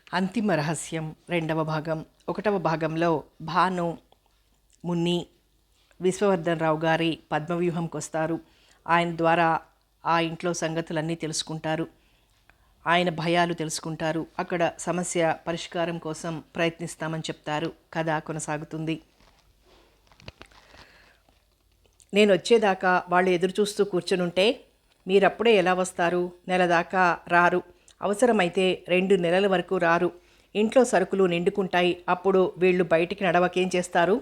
అంతిమ రహస్యం రెండవ భాగం. ఒకటవ భాగంలో భాను, మున్ని విశ్వవర్ధన్ రావు గారి పద్మవ్యూహంకి వస్తారు. ఆయన ద్వారా ఆ ఇంట్లో సంగతులన్నీ తెలుసుకుంటారు. ఆయన భయాలు తెలుసుకుంటారు. అక్కడ సమస్య పరిష్కారం కోసం ప్రయత్నిస్తామని చెప్తారు. కథ కొనసాగుతుంది. నేను వచ్చేదాకా వాళ్ళు ఎదురు చూస్తూ కూర్చునుంటే మీరప్పుడే ఎలా వస్తారు? నెల దాకా రారు, అవసరమైతే 2 నెలల వరకు రారు. ఇంట్లో సరుకులు నిండుకుంటాయి. అప్పుడు వీళ్ళు బయటికి నడవకేం చేస్తారు?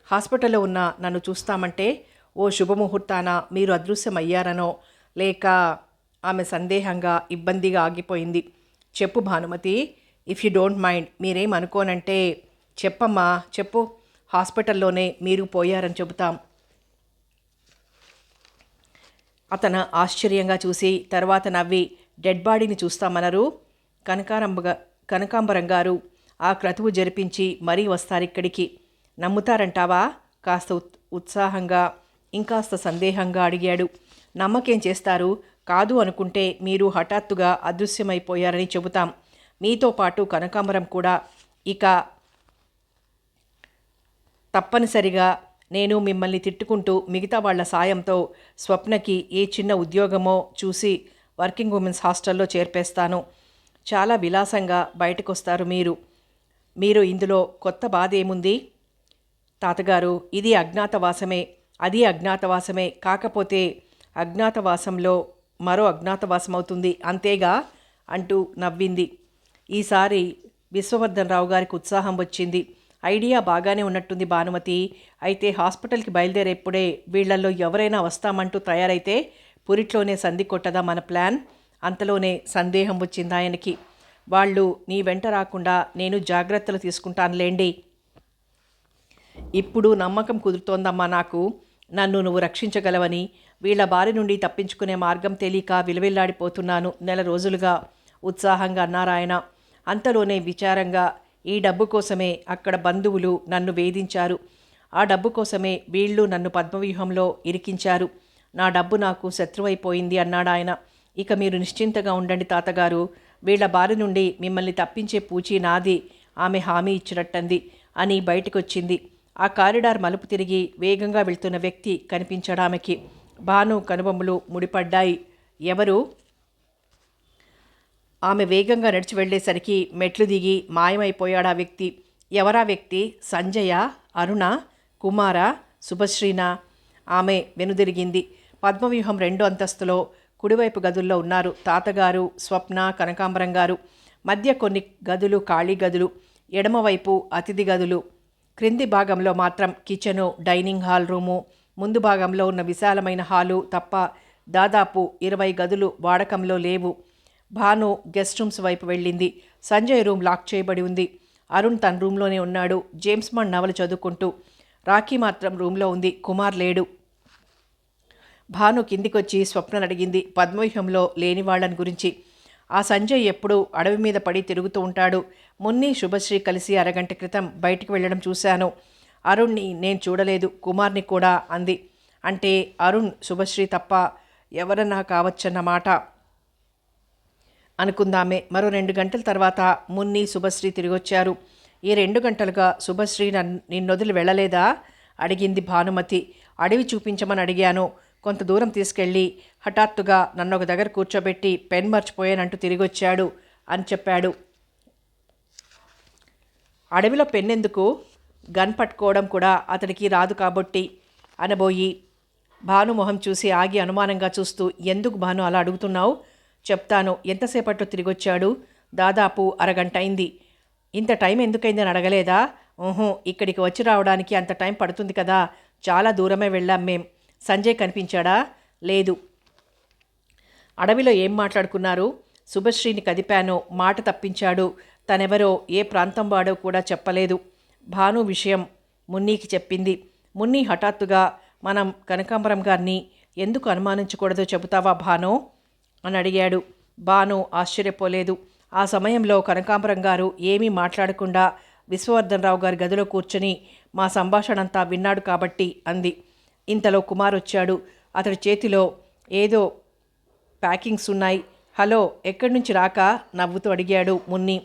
హాస్పిటల్లో ఉన్న నన్ను చూస్తామంటే ఓ శుభముహూర్తాన మీరు అదృశ్యమయ్యారనో, లేక ఆమె సందేహంగా ఇబ్బందిగా ఆగిపోయింది. చెప్పు Bhanumathi, if you don't mind, మీరేం అనుకోనంటే చెప్పమ్మా, చెప్పు. హాస్పిటల్లోనే మీరు పోయారని చెబుతాం. అతను ఆశ్చర్యంగా చూసి తర్వాత నవ్వి, డెడ్ బాడీని చూస్తామనరు కనకాంబరం గారు. ఆ క్రతువు జరిపించి మరీ వస్తారిక్కడికి. నమ్ముతారంటావా? కాస్త ఉత్సాహంగా ఇంకాస్త సందేహంగా అడిగాడు. నమ్మకేం చేస్తారు? కాదు అనుకుంటే మీరు హఠాత్తుగా అదృశ్యమైపోయారని చెబుతాం. మీతో పాటు కనకాంబరం కూడా. ఇక తప్పనిసరిగా నేను మిమ్మల్ని తిట్టుకుంటూ మిగతా వాళ్ల సాయంతో స్వప్నకి ఏ చిన్న ఉద్యోగమో చూసి వర్కింగ్ ఉమెన్స్ హాస్టల్లో చేర్పేస్తాను. చాలా విలాసంగా బయటకొస్తారు మీరు ఇందులో కొత్త బాధ ఏముంది? తాతగారు, ఇది అజ్ఞాతవాసమే, అది అజ్ఞాతవాసమే. కాకపోతే అజ్ఞాతవాసంలో మరో అజ్ఞాతవాసం అవుతుంది, అంతేగా అంటూ నవ్వింది. ఈసారి విశ్వవర్ధన్ రావు గారికి ఉత్సాహం వచ్చింది. ఐడియా బాగానే ఉన్నట్టుంది భానుమతి. అయితే హాస్పిటల్కి బయలుదేరేప్పుడే వీళ్లల్లో ఎవరైనా వస్తామంటూ తయారైతే పురిట్లోనే సంధి కొట్టదా మన ప్లాన్? అంతలోనే సందేహం వచ్చింది ఆయనకి. వాళ్ళు నీ వెంట రాకుండా నేను జాగ్రత్తలు తీసుకుంటానులేండి. ఇప్పుడు నమ్మకం కుదురుతోందమ్మా నాకు, నన్ను నువ్వు రక్షించగలవని. వీళ్ల బారి నుండి తప్పించుకునే మార్గం తెలియక విలవిల్లాడిపోతున్నాను నెల రోజులుగా, ఉత్సాహంగా అన్నారాయన. అంతలోనే విచారంగా, ఈ డబ్బు కోసమే అక్కడ బంధువులు నన్ను వేధించారు. ఆ డబ్బు కోసమే వీళ్ళు నన్ను పద్మవ్యూహంలో ఇరికించారు. నా డబ్బు నాకు శత్రువైపోయింది అన్నాడాయన. ఇక మీరు నిశ్చింతగా ఉండండి తాతగారు, వీళ్ల బారి నుండి మిమ్మల్ని తప్పించే పూచీ నాది, ఆమె హామీ ఇచ్చినట్టంది అని బయటకొచ్చింది. ఆ కారిడార్ మలుపు తిరిగి వేగంగా వెళ్తున్న వ్యక్తి కనిపించడామెకి. భాను కనుబొమ్మలు ముడిపడ్డాయి. ఎవరు? ఆమె వేగంగా నడిచి వెళ్లేసరికి మెట్లు దిగి మాయమైపోయాడా వ్యక్తి. ఎవరా వ్యక్తి? సంజయ, అరుణ, కుమార, శుభశ్రీనా? ఆమె వెనుదిరిగింది. పద్మవ్యూహం 2వ అంతస్తులో కుడివైపు గదుల్లో ఉన్నారు తాతగారు, స్వప్న, కనకాంబరం గారు. మధ్య కొన్ని గదులు ఖాళీ గదులు, ఎడమవైపు అతిథి గదులు. క్రింది భాగంలో మాత్రం కిచెను, డైనింగ్ హాల్ రూము, ముందు భాగంలో ఉన్న విశాలమైన హాలు తప్ప దాదాపు 20 గదులు వాడకంలో లేవు. భాను గెస్ట్ రూమ్స్ వైపు వెళ్ళింది. సంజయ్ రూమ్ లాక్ చేయబడి ఉంది. అరుణ్ తన రూమ్లోనే ఉన్నాడు, జేమ్స్ బాండ్ నవలు చదువుకుంటూ. రాఖీ మాత్రం రూమ్లో ఉంది, కుమార్ లేడు. భాను కిందికొచ్చి స్వప్నను అడిగింది పద్మవ్యూహంలో లేని వాళ్ళని గురించి. ఆ సంజయ్ ఎప్పుడూ అడవి మీద పడి తిరుగుతూ ఉంటాడు. మున్ని, శుభశ్రీ కలిసి అరగంట క్రితం బయటికి వెళ్ళడం చూశాను. అరుణ్ని నేను చూడలేదు, కుమార్ని కూడా అంది. అంటే అరుణ్, శుభశ్రీ తప్ప ఎవరన్నా కావచ్చన్నమాట అనుకుందామే. మరో 2 గంటల తర్వాత మున్ని, శుభశ్రీ తిరిగొచ్చారు. ఈ 2 గంటలుగా శుభశ్రీ నిన్నొదిలి వెళ్ళలేదా అడిగింది భానుమతి. అడవి చూపించమని అడిగాను. కొంత దూరం తీసుకెళ్ళి హఠాత్తుగా నన్ను ఒక దగ్గర కూర్చోబెట్టి పెన్ మర్చిపోయానంటూ తిరిగొచ్చాడు అని చెప్పాడు. అడవిలో పెన్నెందుకు? గన్ పట్టుకోవడం కూడా అతడికి రాదు కాబట్టి అనబోయి భాను మొహం చూసి ఆగి అనుమానంగా చూస్తూ, ఎందుకు భాను అలా అడుగుతున్నావు? చెప్తాను. ఎంతసేపట్లో తిరిగొచ్చాడు? దాదాపు అరగంట అయింది. ఇంత టైం ఎందుకైందని అడగలేదా? ఇక్కడికి వచ్చి రావడానికి అంత టైం పడుతుంది కదా, చాలా దూరమే వెళ్ళాం మేం. సంజయ్ కనిపించాడా? లేదు. అడవిలో ఏం మాట్లాడుకున్నారు? శుభశ్రీని కదిపాను, మాట తప్పించాడు. తనెవరో, ఏ ప్రాంతం వాడో కూడా చెప్పలేదు. భాను విషయం మున్నీకి చెప్పింది. మున్ని హఠాత్తుగా, మనం కనకాంబరం గారిని ఎందుకు అనుమానించకూడదో చెబుతావా భాను అని అడిగాడు. భాను ఆశ్చర్యపోలేదు. ఆ సమయంలో కనకాంబరం గారు ఏమీ మాట్లాడకుండా విశ్వవర్ధన్ రావు గారి గదిలో కూర్చొని మా సంభాషణంతా విన్నాడు కాబట్టి అంది. ఇంతలో కుమార్ వచ్చాడు. అతడి చేతిలో ఏదో ప్యాకింగ్స్ ఉన్నాయి. హలో, ఎక్కడి నుంచి రాక నవ్వుతూ అడిగాడు మున్ని.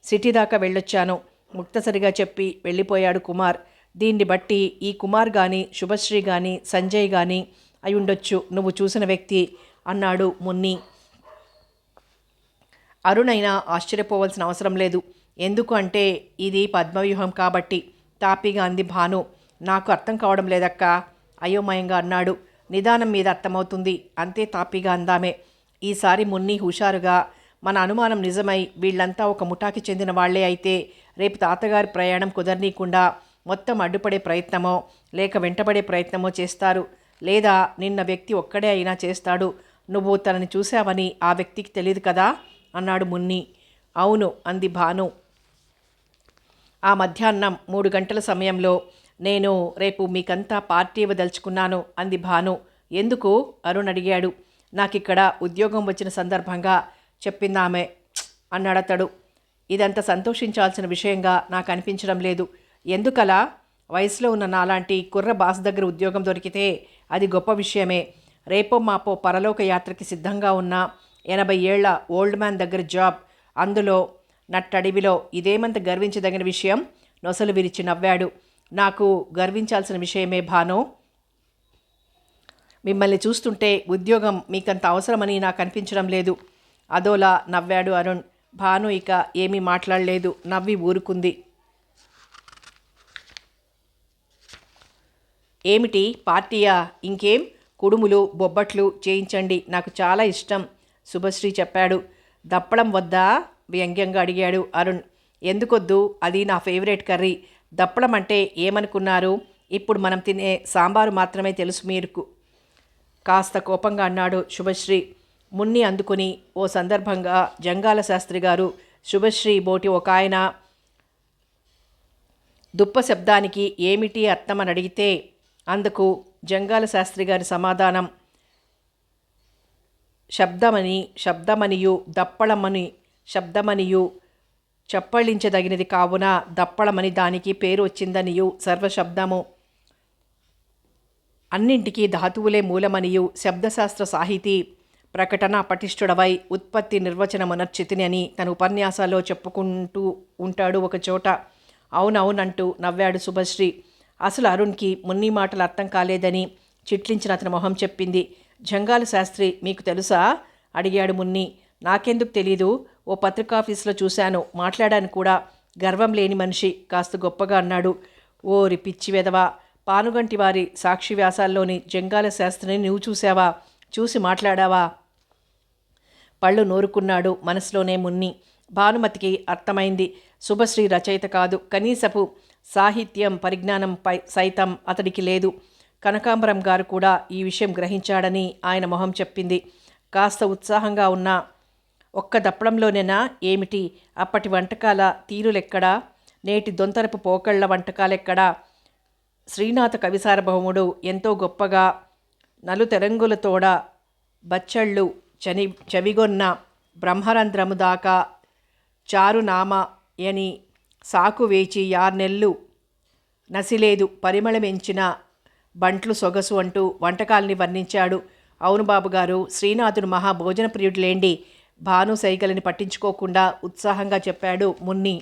సిటీ దాకా వెళ్ళొచ్చాను ముక్తసరిగా చెప్పి వెళ్ళిపోయాడు కుమార్. దీన్ని బట్టి ఈ కుమార్ గాని శుభశ్రీ గాని సంజయ్ గాని అయి ఉండొచ్చు నువ్వు చూసిన వ్యక్తి అన్నాడు మున్ని. అరుణైనా ఆశ్చర్యపోవాల్సిన అవసరం లేదు. ఎందుకు అంటే ఇది పద్మవ్యూహం కాబట్టి తాపీగా అంది భాను. నాకు అర్థం కావడం లేదక్కా అయోమయంగా అన్నాడు. నిదానం మీద అర్థమవుతుంది అంతే తాపీగా అందామే. ఈసారి మున్ని హుషారుగా మన అనుమానం నిజమై వీళ్ళంతా ఒక ముఠాకి చెందిన వాళ్లే అయితే రేపు తాతగారి ప్రయాణం కుదరనీయకుండా మొత్తం అడ్డుపడే ప్రయత్నమో లేక వెంటబడే ప్రయత్నమో చేస్తారు. లేదా నిన్న వ్యక్తి ఒక్కడే అయినా చేస్తాడు. నువ్వు తనని చూశావని ఆ వ్యక్తికి తెలియదు కదా అన్నాడు మున్ని. అవును అంది భాను. ఆ మధ్యాహ్నం 3 గంటల సమయంలో నేను రేపు మీకంతా పార్టీ ఇవ్వదలుచుకున్నాను అంది భాను. ఎందుకు అరుణ్ అడిగాడు. నాకిక్కడ ఉద్యోగం వచ్చిన సందర్భంగా చెప్పిందామె అన్నాడతడు. ఇదంత సంతోషించాల్సిన విషయంగా నాకు అనిపించడం లేదు. ఎందుకలా? వయసులో ఉన్న నాలాంటి కుర్ర బాస్ దగ్గర ఉద్యోగం దొరికితే అది గొప్ప విషయమే. రేపో మాపో పరలోక యాత్రకి సిద్ధంగా ఉన్న 80 ఏళ్ల ఓల్డ్ మ్యాన్ దగ్గర జాబ్, అందులో నట్టడివిలో ఇదేమంత గర్వించదగిన విషయం? నొసలు విరిచి నవ్వాడు. నాకు గర్వించాల్సిన విషయమే భాను. మిమ్మల్ని చూస్తుంటే ఉద్యోగం మీకంత అవసరమని నాకు అనిపించడం లేదు అదోలా నవ్వాడు అరుణ్. భాను ఇక ఏమీ మాట్లాడలేదు, నవ్వి ఊరుకుంది. ఏమిటి పార్టీయా? ఇంకేం కుడుములు బొబ్బట్లు చేయించండి, నాకు చాలా ఇష్టం శుభశ్రీ చెప్పాడు. దప్పడం వద్దా వ్యంగ్యంగా అడిగాడు అరుణ్. ఎందుకొద్దు, అది నా ఫేవరెట్ కర్రీ. దప్పడం అంటే ఏమనుకున్నారు? ఇప్పుడు మనం తినే సాంబారు మాత్రమే తెలుసు మీకు కాస్త కోపంగా అన్నాడు శుభశ్రీ. మున్ని అందుకుని ఓ సందర్భంగా జంగాల శాస్త్రి గారు శుభశ్రీ బోటి ఒక ఆయన దుప్ప శబ్దానికి ఏమిటి అర్థం అని అడిగితే అందుకు జంగాల శాస్త్రి గారి సమాధానం శబ్దమనియు దప్పళమని శబ్దమనియు చెప్పళించదగినది కావున దప్పళమని దానికి పేరు వచ్చిందనియు సర్వశబ్దము అన్నింటికీ ధాతువులే మూలమనియు శబ్దశాస్త్ర సాహితీ ప్రకటన పటిష్ఠుడవై ఉత్పత్తి నిర్వచనమునర్చితిని అని తన ఉపన్యాసాల్లో చెప్పుకుంటూ ఉంటాడు ఒకచోట. అవునవునంటూ నవ్వాడు శుభశ్రీ. అసలు అరుణ్కి మున్ని మాటలు అర్థం కాలేదని చిట్లించిన అతని మొహం చెప్పింది. జంగాల శాస్త్రి మీకు తెలుసా అడిగాడు మున్ని. నాకెందుకు తెలీదు, ఓ పత్రికాఫీసులో చూశాను, మాట్లాడాను కూడా. గర్వం లేని మనిషి కాస్త గొప్పగా అన్నాడు. ఓరి పిచ్చి వెదవా, పానుగంటి వారి సాక్షి వ్యాసాల్లోని జంగాల శాస్త్రిని నువ్వు చూసావా? చూసి మాట్లాడావా? పళ్ళు నూరుకున్నాడు మనసులోనే మున్ని. భానుమతికి అర్థమైంది. శుభశ్రీ రచయిత కాదు, కనీసపు సాహిత్యం పరిజ్ఞానంపై సైతం అతడికి లేదు. కనకాంబరం గారు కూడా ఈ విషయం గ్రహించాడని ఆయన మొహం చెప్పింది. కాస్త ఉత్సాహంగా ఉన్న ఒక్క దప్పడంలోనేనా ఏమిటి? అప్పటి వంటకాల తీరులెక్కడా? నేటి దొంతరపు పోకళ్ల వంటకాలెక్కడా? శ్రీనాథ కవిసార్వభౌముడు ఎంతో గొప్పగా నలుతెరంగులతోడ బచ్చళ్ళు చవిగొన్న బ్రహ్మరంధ్రము దాకా చారునామయని సాకు వేచి 6 నెలలు నసిలేదు పరిమళమెంచిన బంట్లు సొగసు అంటూ వంటకాల్ని వర్ణించాడు. అవును బాబుగారు, శ్రీనాథుడు మహాభోజన ప్రియుడులేండి. భాను సైగలని పట్టించుకోకుండా ఉత్సాహంగా చెప్పాడు మున్ని.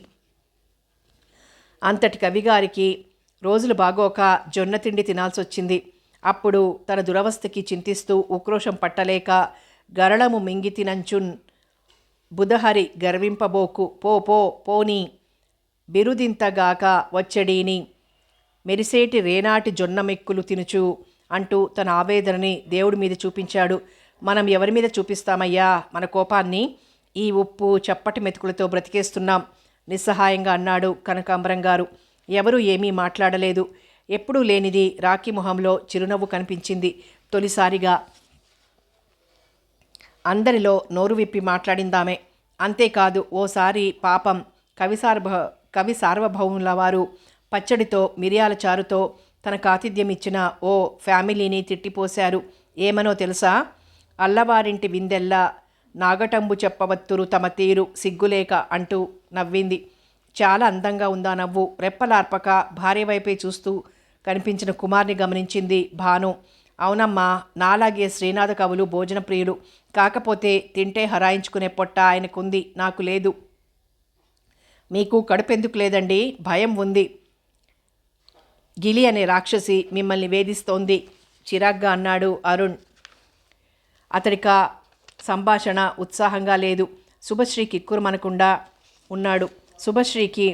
అంతటి కవిగారికి రోజులు బాగోక జొన్న తిండి తినాల్సొచ్చింది. అప్పుడు తన దురవస్థకి చింతిస్తూ ఉక్రోషం పట్టలేక గరళము మింగి తినంచున్ బుధహరి గర్వింపబోకు పో పో పోని బిరుదింతగాక వచ్చడీని మెరిసేటి రేనాటి జొన్న మెక్కులు తినుచు అంటూ తన ఆవేదనని దేవుడి మీద చూపించాడు. మనం ఎవరి మీద చూపిస్తామయ్యా మన కోపాన్ని? ఈ ఉప్పు చప్పటి మెతుకులతో బ్రతికేస్తున్నాం నిస్సహాయంగా అన్నాడు కనకాంబరం గారు. ఎవరూ ఏమీ మాట్లాడలేదు. ఎప్పుడూ లేనిది రాఖీ మొహంలో చిరునవ్వు కనిపించింది తొలిసారిగా. అందరిలో నోరు విప్పి మాట్లాడిందామే. అంతేకాదు ఓసారి పాపం కవి సార్వభౌముల వారు పచ్చడితో మిరియాల చారుతో తనకు ఆతిథ్యం ఇచ్చిన ఓ ఫ్యామిలీని తిట్టిపోశారు. ఏమనో తెలుసా? అల్లవారింటి విందెల్లా నాగటంబు చెప్పవత్తురు తమ తీరు సిగ్గులేక అంటూ నవ్వింది. చాలా అందంగా ఉందా నవ్వు. రెప్పలార్పక భార్య వైపే చూస్తూ కనిపించిన కుమార్ని గమనించింది భాను. అవునమ్మా, నాలాగే శ్రీనాథ కవులు భోజన ప్రియులు. కాకపోతే తింటే హరాయించుకునే పొట్ట ఆయనకుంది, నాకు లేదు. మీకు కడుపెందుకు లేదండి? భయం ఉంది. గిలి అనే రాక్షసి మిమ్మల్ని వేధిస్తోంది చిరాగ్గా అన్నాడు అరుణ్. అతడికా సంభాషణ ఉత్సాహంగా లేదు. శుభశ్రీ కిక్కురుమనకుండా ఉన్నాడు. శుభశ్రీకి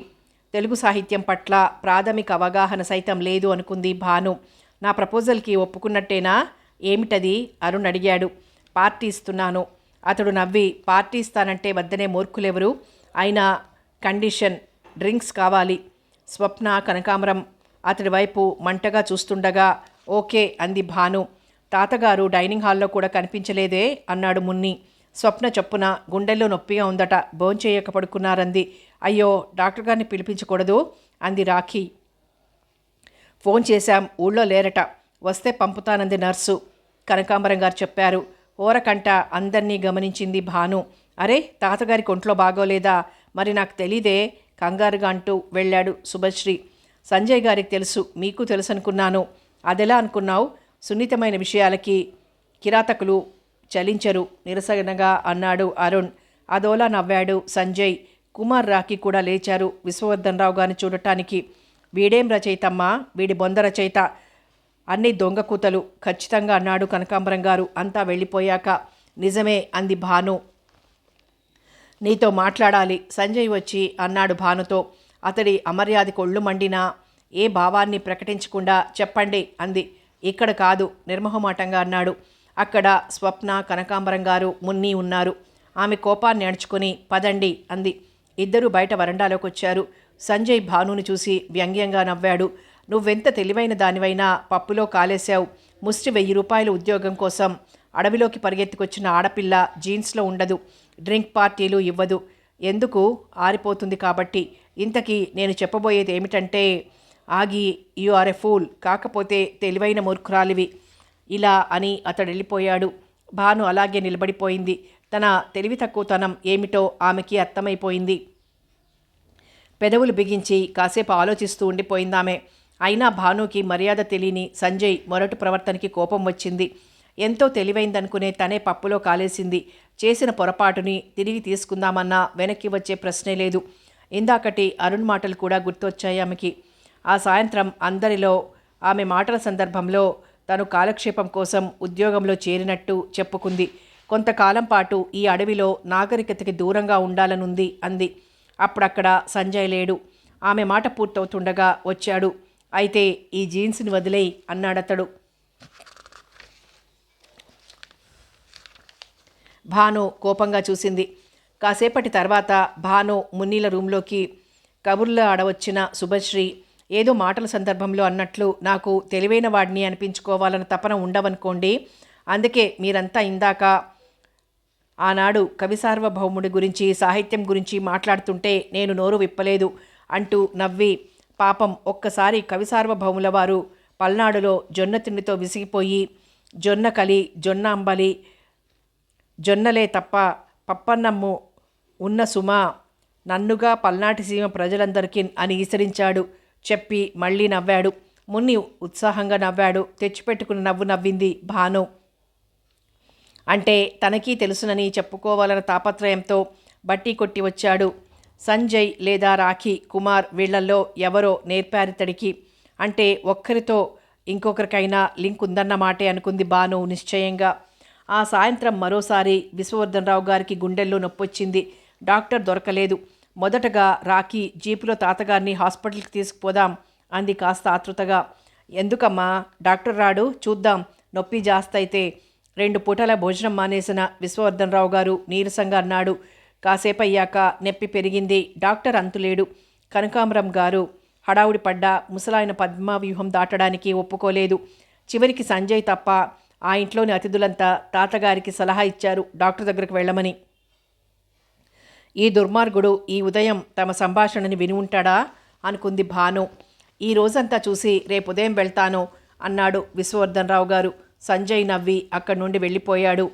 తెలుగు సాహిత్యం పట్ల ప్రాథమిక అవగాహన సైతం లేదు అనుకుంది భాను. నా ప్రపోజల్కి ఒప్పుకున్నట్టేనా? ఏమిటది? అరుణ్ అడిగాడు. పార్టీ ఇస్తున్నాను. అతడు నవ్వి, పార్టీ ఇస్తానంటే వద్దనే మూర్ఖులెవరు? అయినా కండిషన్, డ్రింక్స్ కావాలి. స్వప్న, కనకాంబరం అతడి వైపు మంటగా చూస్తుండగా ఓకే అంది భాను. తాతగారు డైనింగ్ హాల్లో కూడా కనిపించలేదే అన్నాడు మున్ని. స్వప్న చొప్పున గుండెల్లో నొప్పిగా ఉందట, భోంచేయక పడుకున్నారంది. అయ్యో, డాక్టర్ గారిని పిలిపించకూడదు అంది రాఖీ. ఫోన్ చేశాం, ఊళ్ళో లేరట, వస్తే పంపుతానంది నర్సు. కనకాంబరం గారు చెప్పారు. ఓరకంట అందర్నీ గమనించింది భాను. అరే, తాతగారికి ఒంట్లో బాగోలేదా? మరి నాకు తెలీదే కంగారుగా అంటూ వెళ్ళాడు శుభశ్రీ. సంజయ్ గారికి తెలుసు, మీకు తెలుసు అనుకున్నాను. అదెలా అనుకున్నావు? సున్నితమైన విషయాలకి కిరాతకులు చలించరు నిరసనగా అన్నాడు అరుణ్. అదోలా నవ్వాడు సంజయ్. కుమార్, రాఖీ కూడా లేచారు విశ్వవర్ధన్ రావు గారిని చూడటానికి. వీడేం రచయితమ్మా, వీడి బొంద రచయిత, అన్ని దొంగ కూతలు ఖచ్చితంగా అన్నాడు కనకాంబరం గారు అంతా వెళ్ళిపోయాక. నిజమే అంది భాను. నీతో మాట్లాడాలి సంజయ్ వచ్చి అన్నాడు భానుతో. అతడి అమర్యాద కొళ్ళు మండినా ఏ భావాన్ని ప్రకటించకుండా చెప్పండి అంది. ఇక్కడ కాదు నిర్మోహమాటంగా అన్నాడు. అక్కడ స్వప్న, కనకాంబరం గారు, మున్ని ఉన్నారు. ఆమె కోపాన్ని అణుచుకొని పదండి అంది. ఇద్దరూ బయట వరండాలోకి వచ్చారు. సంజయ్ భానుని చూసి వ్యంగ్యంగా నవ్వాడు. నువ్వెంత తెలివైన దానివైనా పప్పులో కాలేశావు. ముష్టి 1000 రూపాయల ఉద్యోగం కోసం అడవిలోకి పరిగెత్తుకొచ్చిన ఆడపిల్ల జీన్స్లో ఉండదు, డ్రింక్ పార్టీలు ఇవ్వదు. ఎందుకు? ఆరిపోతుంది కాబట్టి. ఇంతకీ నేను చెప్పబోయేది ఏమిటంటే, ఆగి, యు ఆర్ ఎ ఫూల్, కాకపోతే తెలివైన మూర్ఖురాలివి ఇలా అని అతడు వెళ్ళిపోయాడు. భాను అలాగే నిలబడిపోయింది. తన తెలివి తక్కువతనం ఏమిటో ఆమెకి అర్థమైపోయింది. పెదవులు బిగించి కాసేపు ఆలోచిస్తూ ఉండిపోయిందామె. అయినా భానుకి మర్యాద తెలియని సంజయ్ మొరటు ప్రవర్తనకి కోపం వచ్చింది. ఎంతో తెలివైందనుకునే తనే పప్పులో కాలేసింది. చేసిన పొరపాటుని తిరిగి తీసుకుందామన్నా వెనక్కి వచ్చే ప్రశ్నే లేదు. ఇందాకటి అరుణ్ మాటలు కూడా గుర్తొచ్చాయి ఆమెకి. ఆ సాయంత్రం అందరిలో ఆమె మాటల సందర్భంలో తను కాలక్షేపం కోసం ఉద్యోగంలో చేరినట్టు చెప్పుకుంది. కొంతకాలం పాటు ఈ అడవిలో నాగరికతకి దూరంగా ఉండాలనుంది అంది. అప్పుడక్కడ సంజయ్ లేడు. ఆమె మాట పూర్తవుతుండగా వచ్చాడు. అయితే ఈ జీన్స్ని వదిలేయి అన్నాడతడు. భాను కోపంగా చూసింది. కాసేపటి తర్వాత భాను మున్నీల రూంలోకి కబుర్లు ఆడవచ్చిన శుభశ్రీ ఏదో మాటల సందర్భంలో అన్నట్లు, నాకు తెలివైన వాడిని అనిపించుకోవాలన్న తపన ఉండవనుకోండి. అందుకే మీరంతా ఇందాక ఆనాడు కవి సార్వభౌముడి గురించి, సాహిత్యం గురించి మాట్లాడుతుంటే నేను నోరు విప్పలేదు అంటూ నవ్వి, పాపం ఒక్కసారి కవి సార్వభౌముల వారు పల్నాడులో జొన్న తిండితో విసిగిపోయి జొన్న కలి, జొన్న అంబలి, జొన్నలే తప్ప పప్పన్నమ్ము ఉన్న సుమా నన్నుగా పల్నాటి సీమ ప్రజలందరికీ అని ఈసరించాడు. చెప్పి మళ్ళీ నవ్వాడు. మున్ని ఉత్సాహంగా నవ్వాడు. తెచ్చిపెట్టుకుని నవ్వు నవ్వింది భాను. అంటే తనకీ తెలుసునని చెప్పుకోవాలన్న తాపత్రయంతో బట్టి కొట్టి వచ్చాడు. సంజయ్ లేదా రాఖీ, కుమార్ వీళ్లల్లో ఎవరో నేర్పారితడికి. అంటే ఒక్కరితో ఇంకొకరికైనా లింక్ ఉందన్నమాటే అనుకుంది భాను నిశ్చయంగా. ఆ సాయంత్రం మరోసారి విశ్వవర్ధన్ రావు గారికి గుండెల్లో నొప్పొచ్చింది. డాక్టర్ దొరకలేదు. మొదటగా రాఖీ జీపులో తాతగారిని హాస్పిటల్కి తీసుకుపోదాం అంది కాస్త ఆతృతగా. ఎందుకమ్మా? డాక్టర్ రాడు, చూద్దాం, నొప్పి జాస్తైతే. 2 పూటల భోజనం మానేసిన విశ్వవర్ధన్ రావు గారు నీరసంగా అన్నాడు. కాసేపు అయ్యాక నొప్పి పెరిగింది. డాక్టర్ అంతులేడు. కనకాంబరం గారు హడావుడి పడ్డా ముసలాయన పద్మవ్యూహం దాటడానికి ఒప్పుకోలేదు. చివరికి సంజయ్ తప్ప ఆ ఇంట్లోని అతిథులంతా తాతగారికి సలహా ఇచ్చారు డాక్టర్ దగ్గరకు వెళ్ళమని. ఈ దుర్మార్గుడు ఈ ఉదయం తమ సంభాషణని విని ఉంటాడా అనుకుంది భాను. ఈ రోజంతా చూసి రేపు ఉదయం వెళ్తాను అన్నాడు విశ్వవర్ధన్ రావు గారు. సంజయ్ నవ్వి అక్కడి నుండి వెళ్ళిపోయాడు.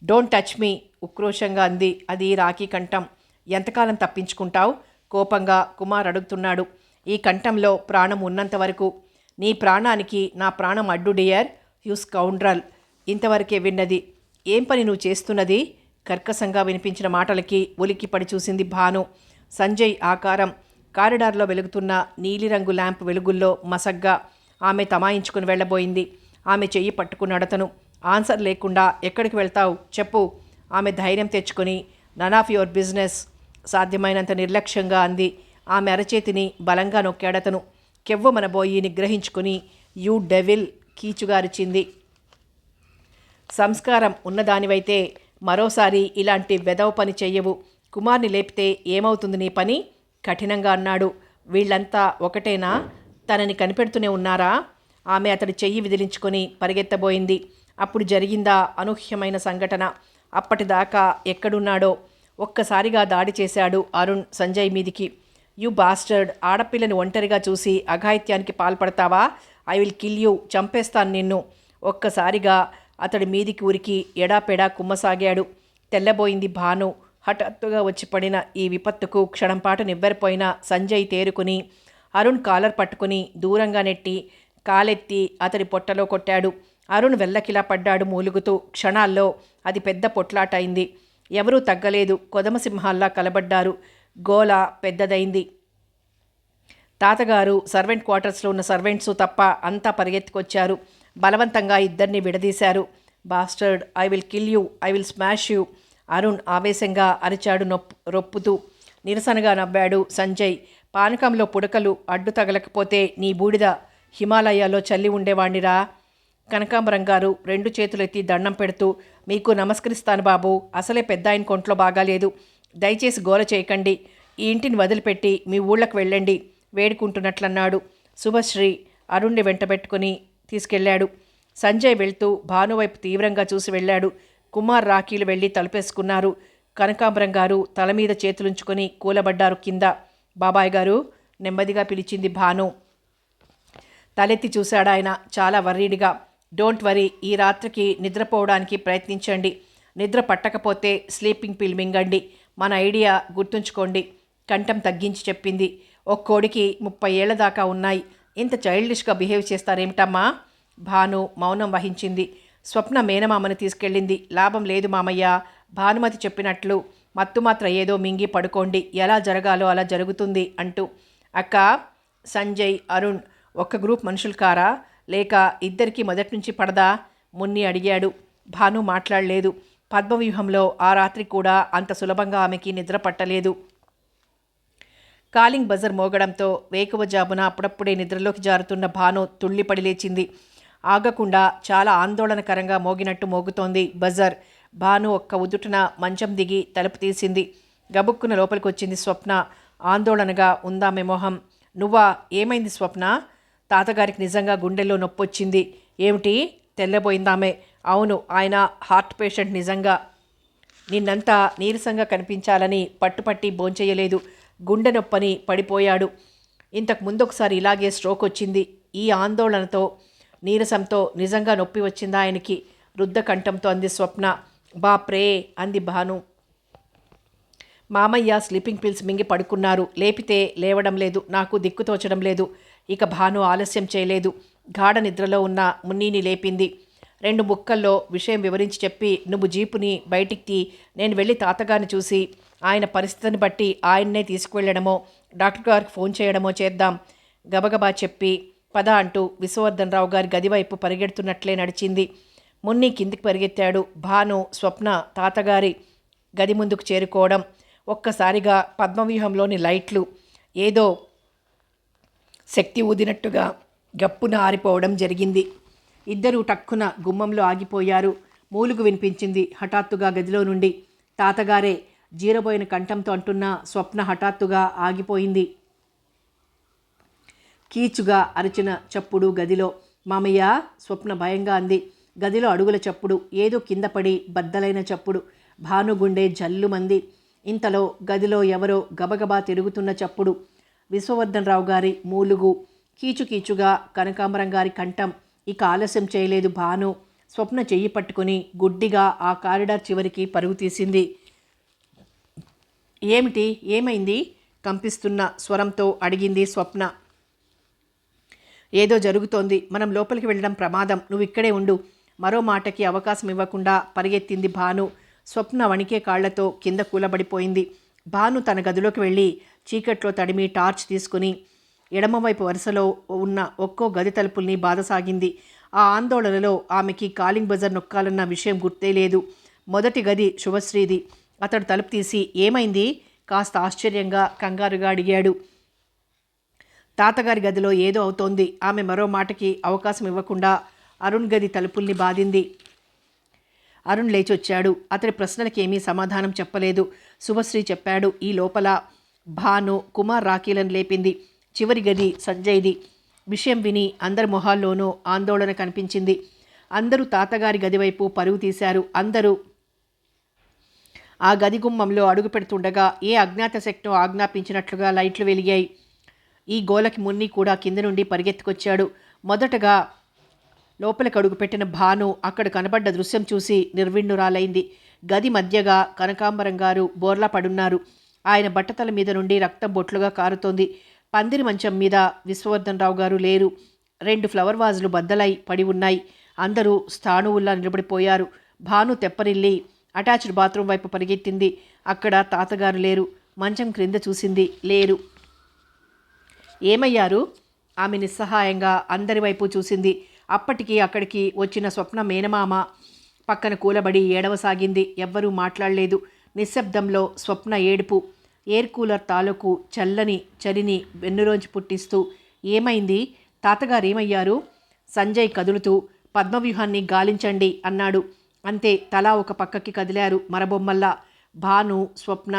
డోంట్ టచ్ మీ, ఉక్రోషంగా అంది అది రాఖీ కంఠం. ఎంతకాలం తప్పించుకుంటావు? కోపంగా కుమార్ అడుగుతున్నాడు. ఈ కంఠంలో ప్రాణం ఉన్నంత వరకు. నీ ప్రాణానికి నా ప్రాణం అడ్డు డియర్, యు స్కౌండ్రల్. ఇంతవరకే విన్నది. ఏం పని నువ్వు చేస్తున్నది? కర్కశంగా వినిపించిన మాటలకి ఉలిక్కిపడి చూసింది భాను. సంజయ్ ఆకారం. కారిడార్లో వెలుగుతున్న నీలిరంగు ల్యాంప్ వెలుగుల్లో మసగ్గా ఆమె తమాయించుకుని వెళ్ళబోయింది. ఆమె చెయ్యి పట్టుకున్నాడు అతను. ఆన్సర్ లేకుండా ఎక్కడికి వెళ్తావు చెప్పు. ఆమె ధైర్యం తెచ్చుకొని నన్ ఆఫ్ యువర్ బిజినెస్ సాధ్యమైనంత నిర్లక్ష్యంగా అంది. ఆమె అరచేతిని బలంగా నొక్కాడతను. కెవ్వమనబోయి నిగ్రహించుకుని యూ డెవిల్ కీచుగా అరిచింది. సంస్కారం ఉన్నదానివైతే మరోసారి ఇలాంటి వెదవ పని చెయ్యవు. కుమార్ని లేపితే ఏమవుతుంది నీ పని కఠినంగా అన్నాడు. వీళ్ళంతా ఒకటేనా? తనని కనిపెడుతూనే ఉన్నారా? ఆమె అతడి చెయ్యి విదిలించుకొని పరిగెత్తబోయింది. అప్పుడు జరిగిందా అనూహ్యమైన సంఘటన. అప్పటిదాకా ఎక్కడున్నాడో ఒక్కసారిగా దాడి చేశాడు అరుణ్ సంజయ్ మీదికి. యు బాస్టర్డ్, ఆడపిల్లని ఒంటరిగా చూసి అఘాయిత్యానికి పాల్పడతావా? ఐ విల్ కిల్ యూ, చంపేస్తాను నిన్ను. ఒక్కసారిగా అతడి మీదికి ఉరికి ఎడాపెడా కుమ్మసాగాడు. తెల్లబోయింది భాను. హఠాత్తుగా వచ్చి పడిన ఈ విపత్తుకు క్షణంపాటు నివ్వెరపోయిన సంజయ్ తేరుకుని అరుణ్ కాలర్ పట్టుకుని దూరంగా నెట్టి కాలెత్తి అతడి పొట్టలో కొట్టాడు. అరుణ్ వెల్లకిలా పడ్డాడు మూలుగుతూ. క్షణాల్లో అది పెద్ద పొట్లాట అయింది. ఎవరూ తగ్గలేదు. కొదమసింహాల్లా కలబడ్డారు. గోల పెద్దదైంది. తాతగారు, సర్వెంట్ క్వార్టర్స్లో ఉన్న సర్వెంట్సు తప్ప అంతా పరిగెత్తుకొచ్చారు. బలవంతంగా ఇద్దరిని విడదీశారు. Bastard, I will kill you, I will smash you, Arun ఆవేశంగా అరిచాడు రొప్పుతూ. నిరసనగా నవ్వాడు సంజయ్. పానకంలో పుడకలు అడ్డు తగలకపోతే నీ బూడిద హిమాలయాల్లో చల్లి ఉండేవాణ్ణిరా. కనకాంబరం గారు రెండు చేతులెత్తి దండం పెడుతూ, మీకు నమస్కరిస్తాను బాబు, అసలే పెద్ద ఆయన కొంట్లో బాగాలేదు, దయచేసి గోల చేయకండి, ఈ ఇంటిని వదిలిపెట్టి మీ ఊళ్ళకు వెళ్ళండి వేడుకుంటున్నట్లన్నాడు. శుభశ్రీ అరుణ్ని వెంటబెట్టుకుని తీసుకెళ్లాడు. సంజయ్ వెళ్తూ భానువైపు తీవ్రంగా చూసి వెళ్ళాడు. కుమార్ రాఖీలు వెళ్ళి తలుపేసుకున్నారు. కనకాంబరం గారు తల మీద చేతులుంచుకొని కూలబడ్డారు కింద. బాబాయ్ గారు నెమ్మదిగా పిలిచింది భాను. తలెత్తి చూశాడాయన చాలా వర్రీడిగా. డోంట్ వరీ, ఈ రాత్రికి నిద్రపోవడానికి ప్రయత్నించండి. నిద్ర పట్టకపోతే స్లీపింగ్ పిల్ మింగండి. మన ఐడియా గుర్తుంచుకోండి, కంఠం తగ్గించి చెప్పింది. ఒక్కోడికి 30 ఏళ్ల దాకా ఉన్నాయి. ఇంత చైల్డిష్గా బిహేవ్ చేస్తారేమిటమ్మా? భాను మౌనం వహించింది. స్వప్న మేనమామని తీసుకెళ్ళింది. లాభం లేదు మామయ్య. భానుమతి చెప్పినట్లు మత్తుమాత్ర ఏదో మింగి పడుకోండి, ఎలా జరగాలో అలా జరుగుతుంది అంటూ. అక్క, సంజయ్, అరుణ్ ఒక్క గ్రూప్ మనుషులు కారా, లేక ఇద్దరికి మొదటి నుంచి పడదా? మున్ని అడిగాడు. భాను మాట్లాడలేదు. పద్మవ్యూహంలో ఆ రాత్రి కూడా అంత సులభంగా ఆమెకి నిద్ర పట్టలేదు. కాలింగ్ బజర్ మోగడంతో వేకువజామున అప్పుడప్పుడే నిద్రలోకి జారుతున్న భాను తుళ్ళిపడి లేచింది. ఆగకుండా చాలా ఆందోళనకరంగా మోగినట్టు మోగుతోంది బజర్. భాను ఒక్క ఉదుటున మంచం దిగి తలుపు తీసింది. గబుక్కున లోపలికొచ్చింది స్వప్న. ఆందోళనగా ఉందామె మొహం. నువ్వా? ఏమైంది స్వప్న? తాతగారికి నిజంగా గుండెల్లో నొప్పొచ్చింది. ఏమిటి? తెల్లబోయిందామె. అవును, ఆయన హార్ట్ పేషెంట్. నిజంగా నిన్నంతా నీరసంగా కనిపించాలని పట్టుపట్టి భోంచెయ్యలేదు. గుండె నొప్పని పడిపోయాడు. ఇంతకు ముందొకసారి ఇలాగే స్ట్రోక్ వచ్చింది. ఈ ఆందోళనతో నీరసంతో నిజంగా నొప్పి వచ్చిందా ఆయనకి? రుద్ధ కంఠంతో అంది స్వప్న. బాప్రే అంది భాను. మామయ్య స్లీపింగ్ పిల్స్ మింగి పడుకున్నారు. లేపితే లేవడం లేదు. నాకు దిక్కుతోచడం లేదు. ఇక భాను ఆలస్యం చేయలేదు. గాఢ నిద్రలో ఉన్న మున్నీని లేపింది. 2 ముక్కల్లో విషయం వివరించి చెప్పి, నువ్వు జీపుని బయటికి తీ, నేను వెళ్ళి తాతగారిని చూసి ఆయన పరిస్థితిని బట్టి ఆయన్నే తీసుకువెళ్ళడమో డాక్టర్ గారికి ఫోన్ చేయడమో చేద్దాం. గబగబా చెప్పి పద అంటూ విశ్వవర్ధన్ రావు గారి గదివైపు పరిగెడుతున్నట్లే నడిచింది. మున్ని కిందికి పరిగెత్తాడు. భాను, స్వప్న తాతగారి గది ముందుకు చేరుకోవడం. ఒక్కసారిగా పద్మవ్యూహంలోని లైట్లు ఏదో శక్తి ఊదినట్టుగా గప్పున ఆరిపోవడం జరిగింది. ఇద్దరూ టక్కున గుమ్మంలో ఆగిపోయారు. మూలుగు వినిపించింది హఠాత్తుగా గదిలో నుండి. తాతగారే జీరబోయిన కంఠంతో అంటున్న స్వప్న హఠాత్తుగా ఆగిపోయింది. కీచుగా అరిచిన చప్పుడు గదిలో. మామయ్య, స్వప్న భయంగా అంది. గదిలో అడుగుల చప్పుడు, ఏదో కింద పడి బద్దలైన చప్పుడు. భానుగుండె జల్లుమంది. ఇంతలో గదిలో ఎవరో గబగబా తిరుగుతున్న చప్పుడు. విశ్వవర్ధన్ రావు గారి మూలుగు. కీచుకీచుగా కనకాంబరం గారి కంఠం. ఇక ఆలస్యం చేయలేదు భాను. స్వప్న చెయ్యి పట్టుకుని గుడ్డిగా ఆ కారిడార్ చివరికి పరుగు తీసింది. ఏమిటి? ఏమైంది? కంపిస్తున్న స్వరంతో అడిగింది స్వప్న. ఏదో జరుగుతోంది, మనం లోపలికి వెళ్ళడం ప్రమాదం, నువ్వు ఇక్కడే ఉండు. మరో మాటకి అవకాశం ఇవ్వకుండా పరిగెత్తింది భాను. స్వప్న వణికే కాళ్లతో కింద కూలబడిపోయింది. భాను తన గదిలోకి వెళ్ళి చీకట్లో తడిమి టార్చ్ తీసుకుని ఎడమవైపు వరుసలో ఉన్న ఒక్కో గది తలుపుల్ని బాధసాగింది. ఆ ఆందోళనలో ఆమెకి కాలింగ్ బజర్ నొక్కాలన్న విషయం గుర్తే లేదు. మొదటి గది శుభశ్రీది. అతడు తలుపు తీసి ఏమైంది కాస్త ఆశ్చర్యంగా కంగారుగా అడిగాడు. తాతగారి గదిలో ఏదో అవుతోంది. ఆమె మరో మాటకి అవకాశం ఇవ్వకుండా అరుణ్ గది తలుపుల్ని బాదింది. అరుణ్ లేచొచ్చాడు. అతడి ప్రశ్నలకి ఏమీ సమాధానం చెప్పలేదు. శుభశ్రీ చెప్పాడు. ఈ లోపల భాను కుమార్ రాఖీలను లేపింది. చివరి గది సంజయ్ది. విషయం విని అందరి మొహాల్లోనూ ఆందోళన కనిపించింది. అందరూ తాతగారి గదివైపు పరుగు తీశారు. అందరూ ఆ గది గుమ్మంలో అడుగు పెడుతుండగా ఏ అజ్ఞాత శక్తో ఆజ్ఞాపించినట్లుగా లైట్లు వెలిగాయి. ఈ గోలకి మున్ని కూడా కింద నుండి పరిగెత్తుకొచ్చాడు. మొదటగా లోపలికి అడుగుపెట్టిన భాను అక్కడ కనబడ్డ దృశ్యం చూసి నిర్విణ్ణురాలైంది. గది మధ్యగా కనకాంబరం గారు బోర్లా పడున్నారు. ఆయన బట్టతల మీద నుండి రక్తం బొట్లుగా కారుతోంది. పందిరి మంచం మీద విశ్వవర్ధన్ రావు గారు లేరు. 2 ఫ్లవర్ వాజులు బద్దలై పడి ఉన్నాయి. అందరూ స్థాణువుల్లా నిలబడిపోయారు. భాను తెప్పరిల్లి అటాచ్డ్ బాత్రూమ్ వైపు పరిగెత్తింది. అక్కడ తాతగారు లేరు. మంచం క్రింద చూసింది. లేరు. ఏమయ్యారు? ఆమె నిస్సహాయంగా అందరి వైపు చూసింది. అప్పటికి అక్కడికి వచ్చిన స్వప్న మేనమామ పక్కన కూలబడి ఏడవసాగింది. ఎవ్వరూ మాట్లాడలేదు. నిశ్శబ్దంలో స్వప్న ఏడుపు ఎయిర్ కూలర్ తాలూకు చల్లని చలిని వెన్నురోంచి పుట్టిస్తూ ఏమైంది? తాతగారేమయ్యారు? సంజయ్ కదులుతూ పద్మవ్యూహాన్ని గాలించండి అన్నాడు. అంతే, తలా ఒక పక్కకి కదిలారు మరబొమ్మల్లా. భాను, స్వప్న,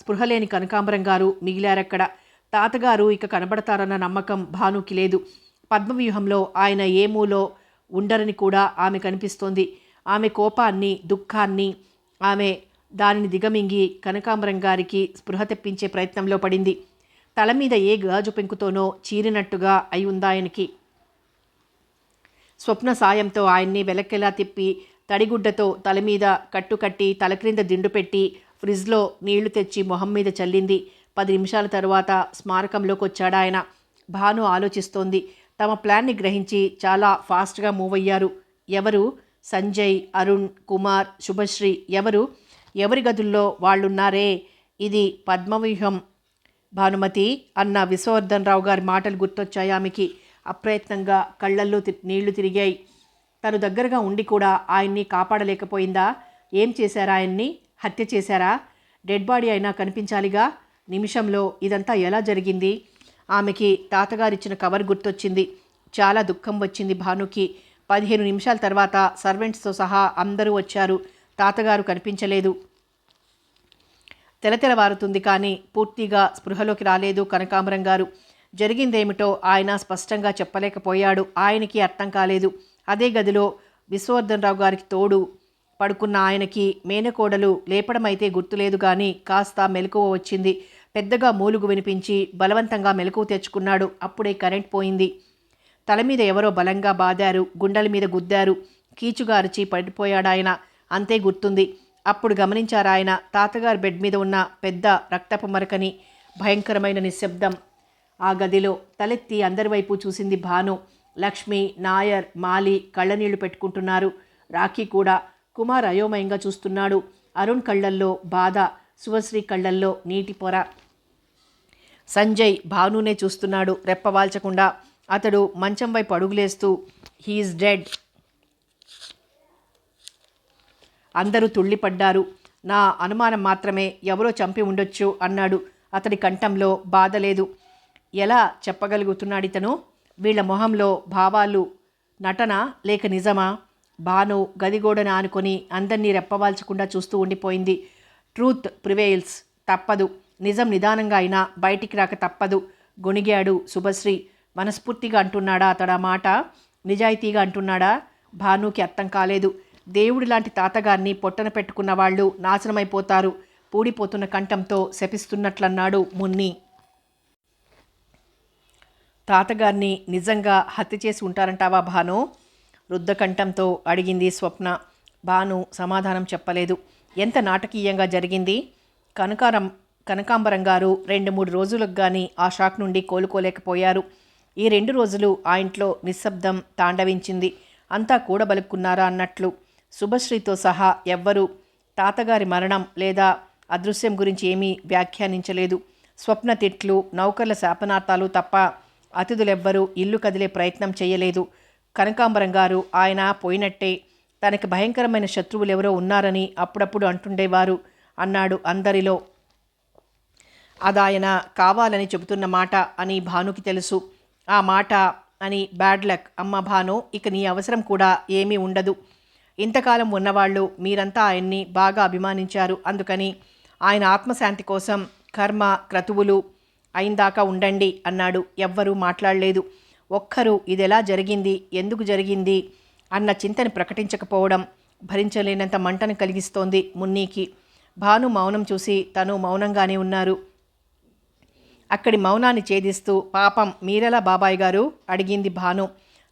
స్పృహలేని కనకాంబరం గారు మిగిలారక్కడ. తాతగారు ఇక కనబడతారన్న నమ్మకం భానుకి లేదు. పద్మవ్యూహంలో ఆయన ఏ మూలో ఉండరని కూడా ఆమె కనిపిస్తోంది. ఆమె కోపాన్ని, దుఃఖాన్ని ఆమె దానిని దిగమింగి కనకాంబరం గారికి స్పృహ తెప్పించే ప్రయత్నంలో పడింది. తల మీద ఏ గాజు పెంకుతోనో చీరినట్టుగా అయి ఉందాయనికి. స్వప్న సాయంతో ఆయన్ని వెలక్కెలా తిప్పి తడిగుడ్డతో తల మీద కట్టుకట్టి తల క్రింద దిండు పెట్టి ఫ్రిడ్జ్లో నీళ్లు తెచ్చి మొహం మీద చల్లింది. 10 నిమిషాల తరువాత స్మారకంలోకి వచ్చాడాయన. భాను ఆలోచిస్తోంది. తమ ప్లాన్ని గ్రహించి చాలా ఫాస్ట్గా మూవ్ అయ్యారు. ఎవరు? సంజయ్, అరుణ్, కుమార్, శుభశ్రీ. ఎవరి గదుల్లో వాళ్ళున్నారే. ఇది పద్మవ్యూహం భానుమతి అన్న విశ్వవర్ధన్ రావు గారి మాటలు గుర్తొచ్చాయి ఆమెకి. అప్రయత్నంగా కళ్ళల్లో నీళ్లు తిరిగాయి. తను దగ్గరగా ఉండి కూడా ఆయన్ని కాపాడలేకపోయిందా? ఏం చేశారా? ఆయన్ని హత్య చేశారా? డెడ్ బాడీ అయినా కనిపించాలిగా. నిమిషంలో ఇదంతా ఎలా జరిగింది? ఆమెకి తాతగారిచ్చిన కవర్ గుర్తొచ్చింది. చాలా దుఃఖం వచ్చింది భానుకి. 15 నిమిషాల తర్వాత సర్వెంట్స్తో సహా అందరూ వచ్చారు. తాతగారు కనిపించలేదు. తెలతెలవారుతుంది కానీ పూర్తిగా స్పృహలోకి రాలేదు కనకాంబరం గారు. జరిగిందేమిటో ఆయన స్పష్టంగా చెప్పలేకపోయాడు. ఆయనకి అర్థం కాలేదు. అదే గదిలో విశ్వవర్ధన్ రావు గారికి తోడు పడుకున్న ఆయనకి మేనకోడలు లేపడమైతే గుర్తులేదు కానీ కాస్త మెలకువ వచ్చింది. పెద్దగా మూలుగు వినిపించి బలవంతంగా మెలకువ తెచ్చుకున్నాడు. అప్పుడే కరెంట్ పోయింది. తల మీద ఎవరో బలంగా బాదారు. గుండెల మీద గుద్దారు. కీచుగా అరిచి పడిపోయాడాయన. అంతే గుర్తుంది. అప్పుడు గమనించారాయన తాతగారి బెడ్ మీద ఉన్న పెద్ద రక్తపు మరకని. భయంకరమైన నిశ్శబ్దం ఆ గదిలో. తలెత్తి అందరి వైపు చూసింది భాను. లక్ష్మి, నాయర్, మాలి కళ్ళనీళ్లు పెట్టుకుంటున్నారు. రాఖీ కూడా. కుమార్ అయోమయంగా చూస్తున్నాడు. అరుణ్ కళ్ళల్లో బాధ, శుభశ్రీ కళ్ళల్లో నీటి పొర. సంజయ్ భానునే చూస్తున్నాడు రెప్పవాల్చకుండా. అతడు మంచం వైపు అడుగులేస్తూ హీఈస్ డెడ్. అందరూ తుళ్ళిపడ్డారు. నా అనుమానం మాత్రమే, ఎవరో చంపి ఉండొచ్చు అన్నాడు. అతడి కంఠంలో బాధ లేదు. ఎలా చెప్పగలుగుతున్నాడితను? వీళ్ల మొహంలో భావాలు నటన లేక నిజమా? భాను గదిగోడను ఆనుకొని అందరినీ రెప్పవాల్చకుండా చూస్తూ ఉండిపోయింది. Truth prevails. తప్పదు. నిజం నిదానంగా అయినా బయటికి రాక తప్పదు. గొణిగాడు శుభశ్రీ. మనస్ఫూర్తిగా అంటున్నాడా అతడా మాట? నిజాయితీగా అంటున్నాడా? భానుకి అర్థం కాలేదు. దేవుడి లాంటి తాతగారిని పొట్టన పెట్టుకున్న వాళ్ళు నాశనమైపోతారు. పూడిపోతున్న కంఠంతో శపిస్తున్నట్లన్నాడు మున్ని. తాతగారిని నిజంగా హత్య చేసి ఉంటారంటావా భాను? రుద్ధకంఠంతో అడిగింది స్వప్న. భాను సమాధానం చెప్పలేదు. ఎంత నాటకీయంగా జరిగింది. కనకాంబరం గారు 2-3 రోజులకు కానీ ఆ షాక్ నుండి కోలుకోలేకపోయారు. ఈ 2 రోజులు ఆ ఇంట్లో నిశ్శబ్దం తాండవించింది. అంతా కూడబలుక్కున్నారా అన్నట్లు. శుభశ్రీతో సహా ఎవ్వరూ తాతగారి మరణం లేదా అదృశ్యం గురించి ఏమీ వ్యాఖ్యానించలేదు. స్వప్న తిట్లు, నౌకర్ల శాపనార్థాలు తప్ప అతిథులెవ్వరూ ఇల్లు కదిలే ప్రయత్నం చేయలేదు. కనకాంబరం గారు ఆయన పోయినట్టే, తనకి భయంకరమైన శత్రువులెవరో ఉన్నారని అప్పుడప్పుడు అంటుండేవారు అన్నాడు అందరిలో. అదాయన కావాలని చెబుతున్న మాట అని భానుకి తెలుసు. ఆ మాట అని బ్యాడ్ లక్ అమ్మ భాను, ఇక నీ అవసరం కూడా ఏమీ ఉండదు. ఇంతకాలం ఉన్నవాళ్ళు మీరంతా ఆయన్ని బాగా అభిమానించారు. అందుకని ఆయన ఆత్మశాంతి కోసం కర్మ క్రతువులు అయిందాకా ఉండండి అన్నాడు. ఎవ్వరూ మాట్లాడలేదు. ఒక్కరూ ఇదెలా జరిగింది, ఎందుకు జరిగింది అన్న చింతని ప్రకటించకపోవడం భరించలేనంత మంటను కలిగిస్తోంది మున్నీకి. భాను మౌనం చూసి తను మౌనంగానే ఉన్నారు. అక్కడి మౌనాన్ని ఛేదిస్తూ, పాపం మీరెలా బాబాయ్ గారు అడిగింది భాను.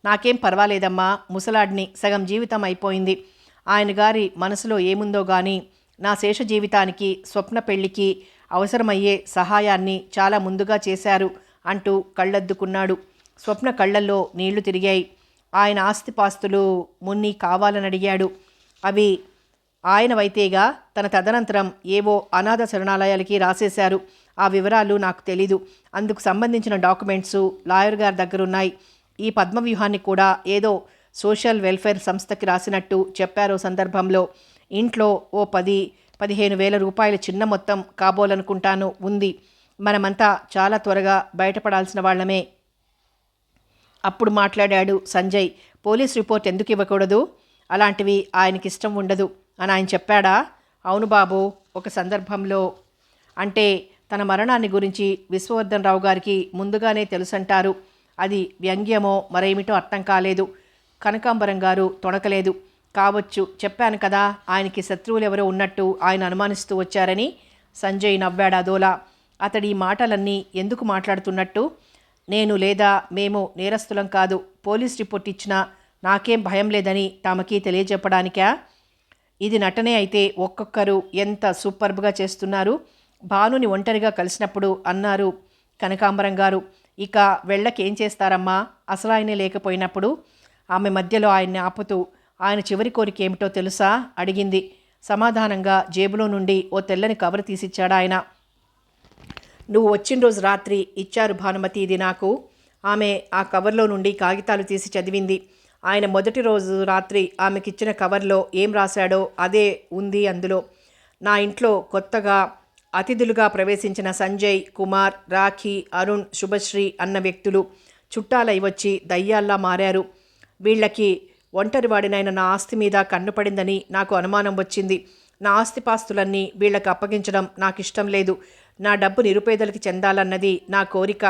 నాకేం పర్వాలేదమ్మా, ముసలాడిని, సగం జీవితం అయిపోయింది. ఆయన గారి మనసులో ఏముందో గాని నా శేష జీవితానికి, స్వప్న పెళ్లికి అవసరమయ్యే సహాయాన్ని చాలా ముందుగా చేశారు అంటూ కళ్ళద్దుకున్నాడు. స్వప్న కళ్ళల్లో నీళ్లు తిరిగాయి. ఆయన ఆస్తిపాస్తులు మున్ని కావాలని అడిగాడు. అవి ఆయనవైతేగా తన తదనంతరం ఏవో అనాథ శరణాలయాలకి రాసేశారు. ఆ వివరాలు నాకు తెలీదు. అందుకు సంబంధించిన డాక్యుమెంట్సు లాయర్ గారి దగ్గరున్నాయి. ఈ పద్మవ్యూహాన్ని కూడా ఏదో సోషల్ వెల్ఫేర్ సంస్థకి రాసినట్టు చెప్పారో సందర్భంలో. ఇంట్లో ఓ 10-15 వేల రూపాయల చిన్న మొత్తం కాబోలనుకుంటాను ఉంది. మనమంతా చాలా త్వరగా బయటపడాల్సిన వాళ్ళమే. అప్పుడు మాట్లాడాడు సంజయ్. పోలీస్ రిపోర్ట్ ఎందుకు ఇవ్వకూడదు? అలాంటివి ఆయనకి ఇష్టం ఉండదు అని ఆయన చెప్పాడా? అవును బాబు, ఒక సందర్భంలో. అంటే తన మరణాన్ని గురించి విశ్వవర్ధన్ రావు గారికి ముందుగానే తెలుసంటారు. అది వ్యంగ్యమో మరేమిటో అర్థం కాలేదు. కనకాంబరం గారు తొణకలేదు. కావచ్చు, చెప్పాను కదా ఆయనకి శత్రువులెవరో ఉన్నట్టు ఆయన అనుమానిస్తూ వచ్చారని. సంజయ్ నవ్వాడు అదోలా. అతడి ఈ మాటలన్నీ ఎందుకు మాట్లాడుతున్నట్టు? నేను లేదా మేము నేరస్తులం కాదు, పోలీస్ రిపోర్ట్ ఇచ్చినా నాకేం భయం లేదని తమకి తెలియజెప్పడానికా? ఇది నటనే అయితే ఒక్కొక్కరు ఎంత సూపర్బ్గా చేస్తున్నారు. భానుని ఒంటరిగా కలిసినప్పుడు అన్నారు కనకాంబరం గారు. ఇక వెళ్ళకేం చేస్తారమ్మా, అసలు ఆయనే లేకపోయినప్పుడు. ఆమె మధ్యలో ఆయన్ని ఆపుతూ, ఆయన చివరి కోరిక ఏమిటో తెలుసా అడిగింది. సమాధానంగా జేబులో నుండి ఓ తెల్లని కవర్ తీసిచ్చాడు ఆయన. నువ్వు వచ్చిన రోజు రాత్రి ఇచ్చారు భానుమతి ఇది నాకు. ఆమె ఆ కవర్లో నుండి కాగితాలు తీసి చదివింది. ఆయన మొదటి రోజు రాత్రి ఆమెకిచ్చిన కవర్లో ఏం రాశాడో అదే ఉంది అందులో. నా ఇంట్లో కొత్తగా అతిథులుగా ప్రవేశించిన సంజయ్, కుమార్, రాఖీ, అరుణ్, శుభశ్రీ అన్న వ్యక్తులు చుట్టాలై వచ్చి దయ్యాల్లా మారారు. వీళ్ళకి ఒంటరివాడినైన నా ఆస్తి మీద కన్నుపడిందని నాకు అనుమానం వచ్చింది. నా ఆస్తిపాస్తులన్నీ వీళ్ళకి అప్పగించడం నాకు ఇష్టం లేదు. నా డబ్బు నిరుపేదలకి చెందాలన్నది నా కోరిక.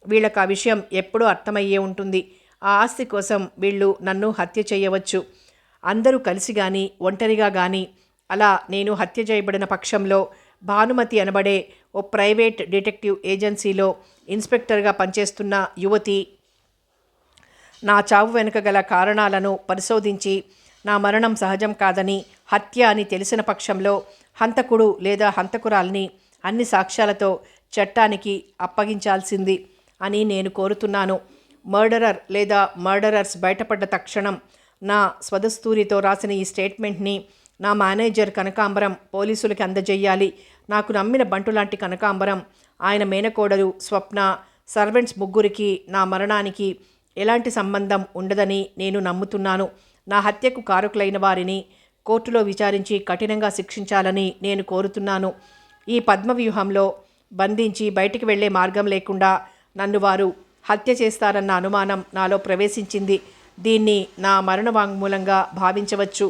వీళ్ళకి ఆ విషయం ఎప్పుడూ అర్థమయ్యే ఉంటుంది. ఆ ఆస్తి కోసం వీళ్ళు నన్ను హత్య చేయవచ్చు. అందరూ కలిసి కానీ ఒంటరిగా కానీ. అలా నేను హత్య చేయబడిన పక్షంలో భానుమతి అనబడే ఓ ప్రైవేట్ డిటెక్టివ్ ఏజెన్సీలో ఇన్స్పెక్టర్గా పనిచేస్తున్న యువతి నా చావు వెనుక గల కారణాలను పరిశోధించి నా మరణం సహజం కాదని, హత్య అని తెలిసిన పక్షంలో హంతకుడు లేదా హంతకురాల్ని అన్ని సాక్ష్యాలతో చట్టానికి అప్పగించాల్సింది అని నేను కోరుతున్నాను. మర్డరర్ లేదా మర్డరర్స్ బయటపడ్డ తక్షణం నా స్వదస్తూరితో రాసిన ఈ స్టేట్మెంట్ని నా మేనేజర్ కనకాంబరం పోలీసులకి అందజేయాలి. నాకు నమ్మిన బంటులాంటి కనకాంబరం, ఆయన మేనకోడలు స్వప్న, సర్వెంట్స్ ముగ్గురికి నా మరణానికి ఎలాంటి సంబంధం ఉండదని నేను నమ్ముతున్నాను. నా హత్యకు కారకులైన వారిని కోర్టులో విచారించి కఠినంగా శిక్షించాలని నేను కోరుతున్నాను. ఈ పద్మవ్యూహంలో బంధించి బయటికి వెళ్లే మార్గం లేకుండా నన్ను వారు హత్య చేస్తారన్న అనుమానం నాలో ప్రవేశించింది. దీన్ని నా మరణ వాంగ్మూలంగా భావించవచ్చు.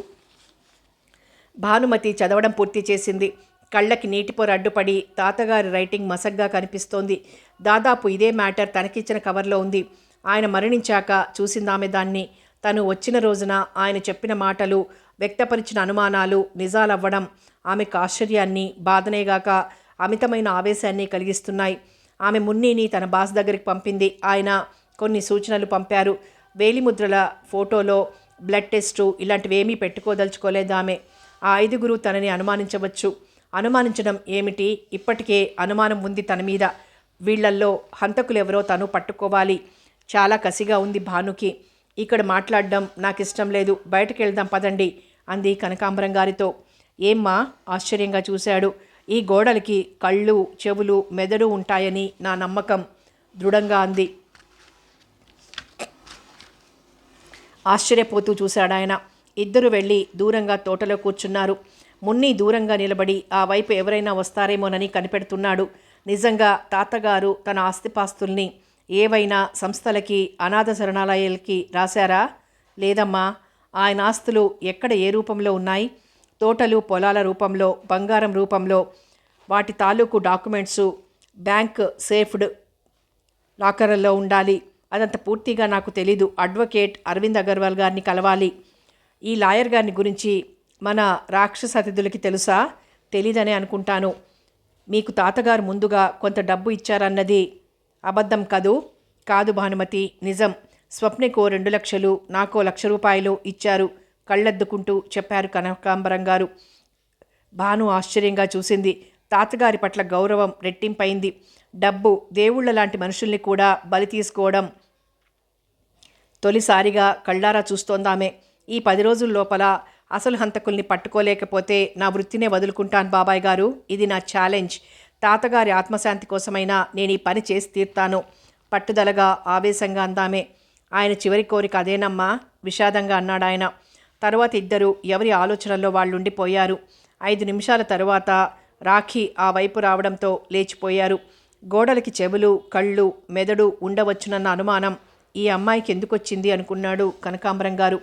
భానుమతి చదవడం పూర్తి చేసింది. కళ్ళకి నీటిపొర అడ్డుపడి తాతగారి రైటింగ్ మసగ్గా కనిపిస్తోంది. దాదాపు ఇదే మ్యాటర్ తనకిచ్చిన కవర్లో ఉంది. ఆయన మరణించాక చూసిందామె దాన్ని. తను వచ్చిన రోజున ఆయన చెప్పిన మాటలు, వ్యక్తపరిచిన అనుమానాలు నిజాలవ్వడం ఆమెకు ఆశ్చర్యాన్ని, బాధనేగాక అమితమైన ఆవేశాన్ని కలిగిస్తున్నాయి. ఆమె మున్నీని తన బాస్ దగ్గరికి పంపింది. ఆయన కొన్ని సూచనలు పంపారు. వేలిముద్రల ఫోటోలో బ్లడ్ టెస్టు ఇలాంటివేమీ పెట్టుకోదలుచుకోలేదు ఆమె. ఆ 5గురు తనని అనుమానించవచ్చు. అనుమానించడం ఏమిటి, ఇప్పటికే అనుమానం ఉంది తన మీద. వీళ్లల్లో హంతకులెవరో తను పట్టుకోవాలి. చాలా కసిగా ఉంది భానుకి. ఇక్కడ మాట్లాడడం నాకు ఇష్టం లేదు, బయటకు వెళ్దాం పదండి అంది కనకాంబరం గారితో. ఏమ్మా ఆశ్చర్యంగా చూశాడు. ఈ గోడలకి కళ్ళు, చెవులు, మెదడు ఉంటాయని నా నమ్మకం దృఢంగా అంది. ఆశ్చర్యపోతూ చూశాడాయన. ఇద్దరు వెళ్ళి దూరంగా తోటలో కూర్చున్నారు. మున్ని దూరంగా నిలబడి ఆ వైపు ఎవరైనా వస్తారేమోనని కనిపెడుతున్నాడు. నిజంగా తాతగారు తన ఆస్తిపాస్తుల్ని ఏవైనా సంస్థలకి, అనాథ శరణాలయాలకి రాశారా? లేదమ్మా. ఆయన ఆస్తులు ఎక్కడ ఏ రూపంలో ఉన్నాయి? తోటలు, పొలాల రూపంలో, బంగారం రూపంలో. వాటి తాలూకు డాక్యుమెంట్సు బ్యాంక్ సేఫ్డ్ లాకర్లో ఉండాలి. అదంత పూర్తిగా నాకు తెలీదు. అడ్వకేట్ అరవింద్ అగర్వాల్ గారిని కలవాలి. ఈ లాయర్ గారిని గురించి మన రాక్షస అతిథులకి తెలుసా? తెలీదనే అనుకుంటాను. మీకు తాతగారు ముందుగా కొంత డబ్బు ఇచ్చారన్నది అబద్ధం కదూ? కాదు భానుమతి, నిజం. స్వప్నకో 2 లక్షలు, నాకో 1,00,000 రూపాయలు ఇచ్చారు కళ్ళెద్దుకుంటూ చెప్పారు కనకాంబరం గారు. భాను ఆశ్చర్యంగా చూసింది. తాతగారి పట్ల గౌరవం రెట్టింపైంది. డబ్బు, దేవుళ్ల లాంటి మనుషుల్ని కూడా బలి తీసుకోవడం తొలిసారిగా కళ్ళారా చూస్తోందామె. ఈ 10 రోజుల లోపల అసలు హంతకుల్ని పట్టుకోలేకపోతే నా వృత్తినే వదులుకుంటాను బాబాయ్ గారు. ఇది నా ఛాలెంజ్. తాతగారి ఆత్మశాంతి కోసమైనా నేను ఈ పని చేసి తీర్తాను, పట్టుదలగా ఆవేశంగా అందామే. ఆయన చివరి కోరిక అదేనమ్మా, విషాదంగా అన్నాడాయన. తరువాత ఇద్దరు ఎవరి ఆలోచనల్లో వాళ్ళుండిపోయారు. 5 నిమిషాల తరువాత రాఖీ ఆ వైపు రావడంతో లేచిపోయారు. గోడలకి చెవులు, కళ్ళు, మెదడు ఉండవచ్చునన్న అనుమానం ఈ అమ్మాయికి ఎందుకొచ్చింది అనుకున్నాడు కనకాంబరం గారు.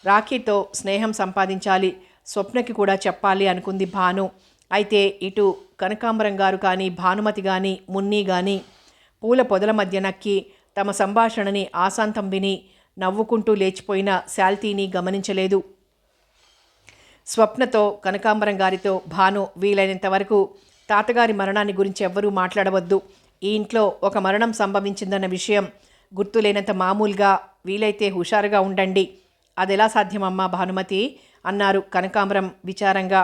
రాఖీతో స్నేహం సంపాదించాలి, స్వప్నకి కూడా చెప్పాలి అనుకుంది భాను. అయితే ఇటు కనకాంబరం గారు కానీ, భానుమతి కానీ, మున్ని కానీ పూల పొదల మధ్య నక్కి తమ సంభాషణని ఆశాంతం విని నవ్వుకుంటూ లేచిపోయిన శాల్తీని గమనించలేదు. స్వప్నతో, కనకాంబరం గారితో భాను వీలైనంత వరకు తాతగారి మరణాన్ని గురించి ఎవ్వరూ మాట్లాడవద్దు, ఈ ఇంట్లో ఒక మరణం సంభవించిందన్న విషయం గుర్తులేనంత మామూలుగా, వీలైతే హుషారుగా ఉండండి. అదెలా సాధ్యమమ్మా భానుమతి అన్నారు కనకాంబరం విచారంగా.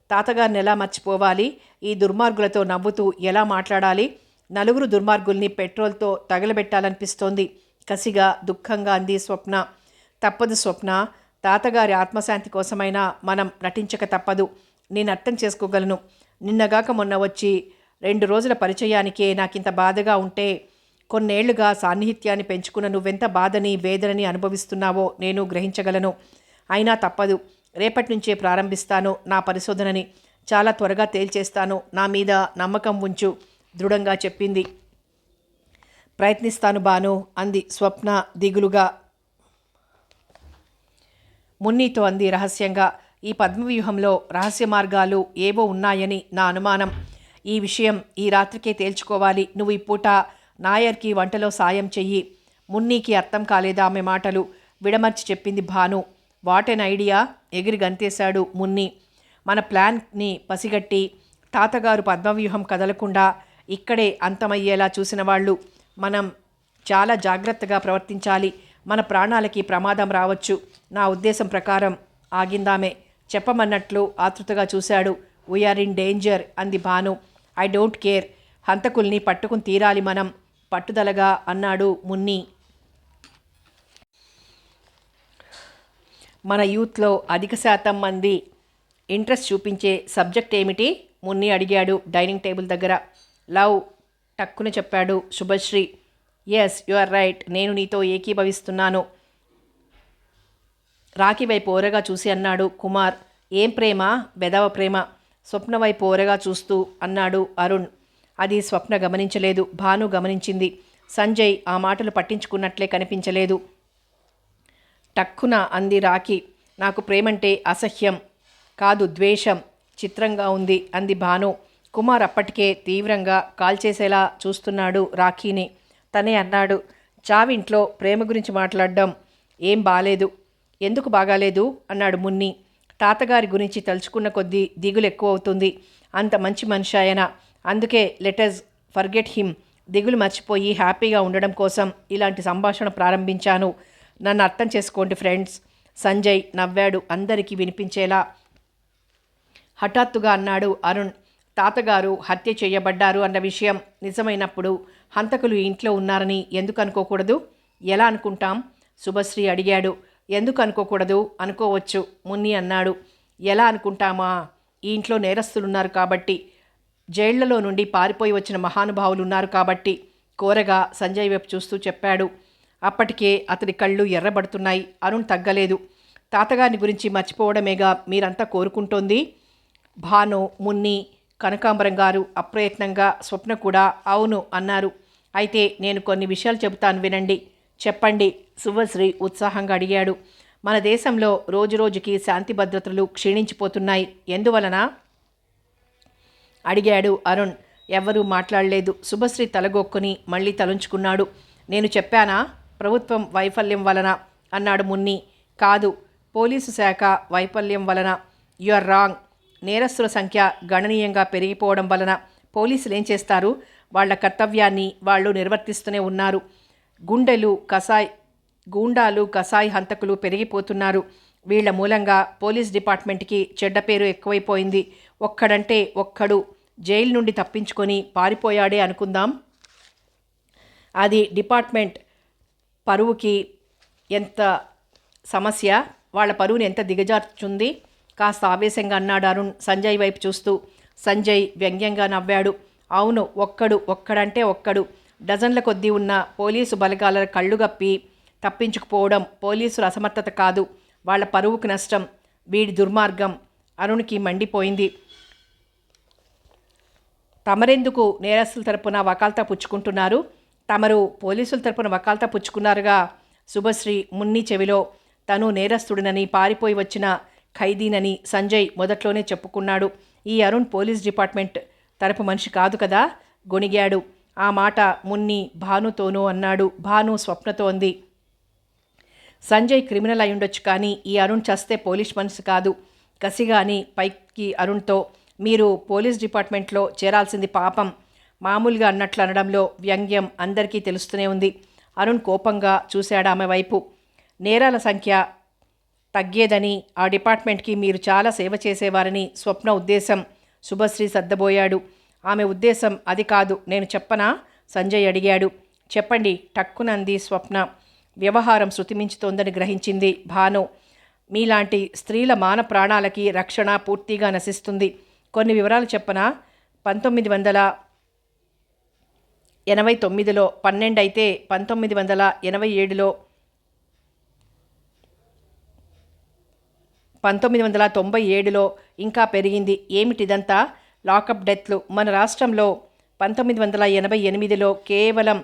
తాతగారిని ఎలా మర్చిపోవాలి? ఈ దుర్మార్గులతో నవ్వుతూ ఎలా మాట్లాడాలి? 4 దుర్మార్గుల్ని పెట్రోల్తో తగలబెట్టాలనిపిస్తోంది కసిగా, దుఃఖంగా అంది స్వప్న. తప్పదు స్వప్న, తాతగారి ఆత్మశాంతి కోసమైనా మనం నటించక తప్పదు. నేను అర్థం చేసుకోగలను. నిన్నగాక మొన్న వచ్చి 2 రోజుల పరిచయానికే నాకింత బాధగా ఉంటే, కొన్నేళ్లుగా సాన్నిహిత్యాన్ని పెంచుకున్న నువ్వెంత బాధని, వేదనని అనుభవిస్తున్నావో నేను గ్రహించగలను. అయినా తప్పదు. రేపటి నుంచే ప్రారంభిస్తాను నా పరిశోధనని. చాలా త్వరగా తేల్చేస్తాను. నా మీద నమ్మకం ఉంచు దృఢంగా చెప్పింది. ప్రయత్నిస్తాను బాను అంది స్వప్న దిగులుగా. మున్నీతో అంది రహస్యంగా. ఈ పద్మవ్యూహంలో రహస్య మార్గాలు ఏవో ఉన్నాయని నా అనుమానం. ఈ విషయం ఈ రాత్రికే తేల్చుకోవాలి. నువ్వు ఈ పూట నాయర్కి వంటలో సాయం చెయ్యి. మున్నీకి అర్థం కాలేదా ఆమె మాటలు. విడమర్చి చెప్పింది భాను. వాట్ ఎన్ ఐడియా, ఎగిరి గంతేశాడు మున్ని. మన ప్లాన్ని పసిగట్టి తాతగారు పద్మవ్యూహం కదలకుండా ఇక్కడే అంతమయ్యేలా చూసిన వాళ్ళు. మనం చాలా జాగ్రత్తగా ప్రవర్తించాలి. మన ప్రాణాలకి ప్రమాదం రావచ్చు. నా ఉద్దేశం ప్రకారం ఆగిందామే. చెప్పమన్నట్లు ఆతృతగా చూశాడు. వీఆర్ ఇన్ డేంజర్ అంది భాను. ఐ డోంట్ కేర్, హంతకుల్ని పట్టుకుని తీరాలి మనం, పట్టుదలగా అన్నాడు మున్ని. మన యూత్లో అధిక శాతం మంది ఇంట్రెస్ట్ చూపించే సబ్జెక్ట్ ఏమిటి? మున్ని అడిగాడు డైనింగ్ టేబుల్ దగ్గర. లవ్, టక్కున చెప్పాడు Shubhashri. Yes, you are right, నేను నీతో ఏకీభవిస్తున్నాను. రాఖీ వైపు ఓరగా చూసి అన్నాడు కుమార్. ఏం ప్రేమ? బెదవ ప్రేమ. స్వప్న వైపు ఓరగా చూస్తూ అన్నాడు అరుణ్. అది స్వప్న గమనించలేదు, భాను గమనించింది. సంజయ్ ఆ మాటలు పట్టించుకున్నట్లే కనిపించలేదు. టక్కున అంది రాఖీ. నాకు ప్రేమంటే అసహ్యం కాదు, ద్వేషం. చిత్రంగా ఉంది అంది భాను. కుమార్ అప్పటికే తీవ్రంగా కాల్చేసేలా చూస్తున్నాడు రాఖీని. తనే అన్నాడు, చావింట్లో ప్రేమ గురించి మాట్లాడడం ఏం బాలేదు. ఎందుకు బాగాలేదు అన్నాడు మున్ని. తాతగారి గురించి తలుచుకున్న కొద్దీ దిగులు ఎక్కువ అవుతుంది. అంత మంచి మనిషి ఆయన. అందుకే లెటస్ ఫర్గెట్ హిమ్. దిగులు మర్చిపోయి హ్యాపీగా ఉండడం కోసం ఇలాంటి సంభాషణ ప్రారంభించాను. నన్ను అర్థం చేసుకోండి ఫ్రెండ్స్. సంజయ్ నవ్వాడు అందరికీ వినిపించేలా. హఠాత్తుగా అన్నాడు అరుణ్. తాతగారు హత్య చేయబడ్డారు అన్న విషయం నిజమైనప్పుడు హంతకులు ఇంట్లో ఉన్నారని ఎందుకు అనుకోకూడదు? ఎలా అనుకుంటాం? శుభశ్రీ అడిగాడు. ఎందుకు అనుకోకూడదు? అనుకోవచ్చు, మున్ని అన్నాడు. ఎలా అనుకుంటామా? ఈ ఇంట్లో నేరస్తులున్నారు కాబట్టి. జైళ్లలో నుండి పారిపోయి వచ్చిన మహానుభావులు ఉన్నారు కాబట్టి కోరగా సంజయ్ వైపు చూస్తూ చెప్పాడు. అప్పటికే అతడి కళ్ళు ఎర్రబడుతున్నాయి. అరుణ్ తగ్గలేదు. తాతగారిని గురించి మర్చిపోవడమేగా మీరంతా కోరుకుంటోంది. భాను, మున్ని, కనకాంబరం గారు అప్రయత్నంగా, స్వప్న కూడా అవును అన్నారు. అయితే నేను కొన్ని విషయాలు చెబుతాను వినండి. చెప్పండి, శుభశ్రీ ఉత్సాహంగా అడిగాడు. మన దేశంలో రోజురోజుకి శాంతి భద్రతలు క్షీణించిపోతున్నాయి. ఎందువలన అడిగాడు అరుణ్. ఎవ్వరూ మాట్లాడలేదు. శుభశ్రీ తలగొక్కుని మళ్ళీ తలుంచుకున్నాడు. నేను చెప్పానా ప్రభుత్వం వైఫల్యం వలన అన్నాడు మున్ని. కాదు, పోలీసు శాఖ వైఫల్యం వలన. You are wrong. నేరస్తుల సంఖ్య గణనీయంగా పెరిగిపోవడం వలన. పోలీసులు ఏం చేస్తారు? వాళ్ల కర్తవ్యాన్ని వాళ్ళు నిర్వర్తిస్తూనే ఉన్నారు. గూండాలు కసాయి హంతకులు పెరిగిపోతున్నారు. వీళ్ల మూలంగా పోలీస్ డిపార్ట్మెంట్కి చెడ్డ పేరు ఎక్కువైపోయింది. ఒక్కడంటే ఒక్కడు జైలు నుండి తప్పించుకొని పారిపోయాడే అనుకుందాం. అది డిపార్ట్మెంట్ పరువుకి ఎంత సమస్య, వాళ్ళ పరువుని ఎంత దిగజార్చుంది. కాస్త ఆవేశంగా అన్నాడు అరుణ్ సంజయ్ వైపు చూస్తూ. సంజయ్ వ్యంగ్యంగా నవ్వాడు. అవును, ఒక్కడంటే ఒక్కడు. డజన్ల కొద్దీ ఉన్న పోలీసు బలగాల కళ్ళుగప్పి తప్పించుకుపోవడం పోలీసుల అసమర్థత కాదు, వాళ్ళ పరువుకు నష్టం. వీడి దుర్మార్గం. అరుణ్కి మండిపోయింది. తమరెందుకు నేరస్తుల తరపున వకాల్తా పుచ్చుకుంటున్నారు? తమరు పోలీసుల తరపున వకాల్తా పుచ్చుకున్నారుగా. శుభశ్రీ మున్ని చెవిలో తను నేరస్తుడినని, పారిపోయి వచ్చిన ఖైదీనని సంజయ్ మొదట్లోనే చెప్పుకున్నాడు. ఈ అరుణ్ పోలీస్ డిపార్ట్మెంట్ తరపు మనిషి కాదు కదా, గొణిగాడు. ఆ మాట మున్ని భానుతోనూ అన్నాడు. భాను స్వప్నతో అంది. సంజయ్ క్రిమినల్ అయ్యుండొచ్చు, కానీ ఈ అరుణ్ చస్తే పోలీస్ మనిషి కాదు. కసిగాని పైకి అరుణ్తో, మీరు పోలీస్ డిపార్ట్మెంట్లో చేరాల్సింది పాపం. మామూలుగా అన్నట్లు అనడంలో వ్యంగ్యం అందరికీ తెలుస్తూనే ఉంది. అరుణ్ కోపంగా చూశాడు ఆమె వైపు. నేరాల సంఖ్య తగ్గేదని, ఆ డిపార్ట్మెంట్కి మీరు చాలా సేవ చేసేవారని స్వప్న ఉద్దేశం. శుభశ్రీ సర్దబోయాడు. ఆమె ఉద్దేశం అది కాదు. నేను చెప్పనా? సంజయ్ అడిగాడు. చెప్పండి, టక్కునంది స్వప్న. వ్యవహారం శృతిమించుతోందని గ్రహించింది భాను. మీలాంటి స్త్రీల మాన ప్రాణాలకి రక్షణ పూర్తిగా నశిస్తుంది. కొన్ని వివరాలు చెప్పనా? 1989లో 12 అయితే 1987లో 1997లో ఇంకా పెరిగింది. ఏమిటిదంతా? లాకప్ డెత్లు. మన రాష్ట్రంలో 1988లో కేవలం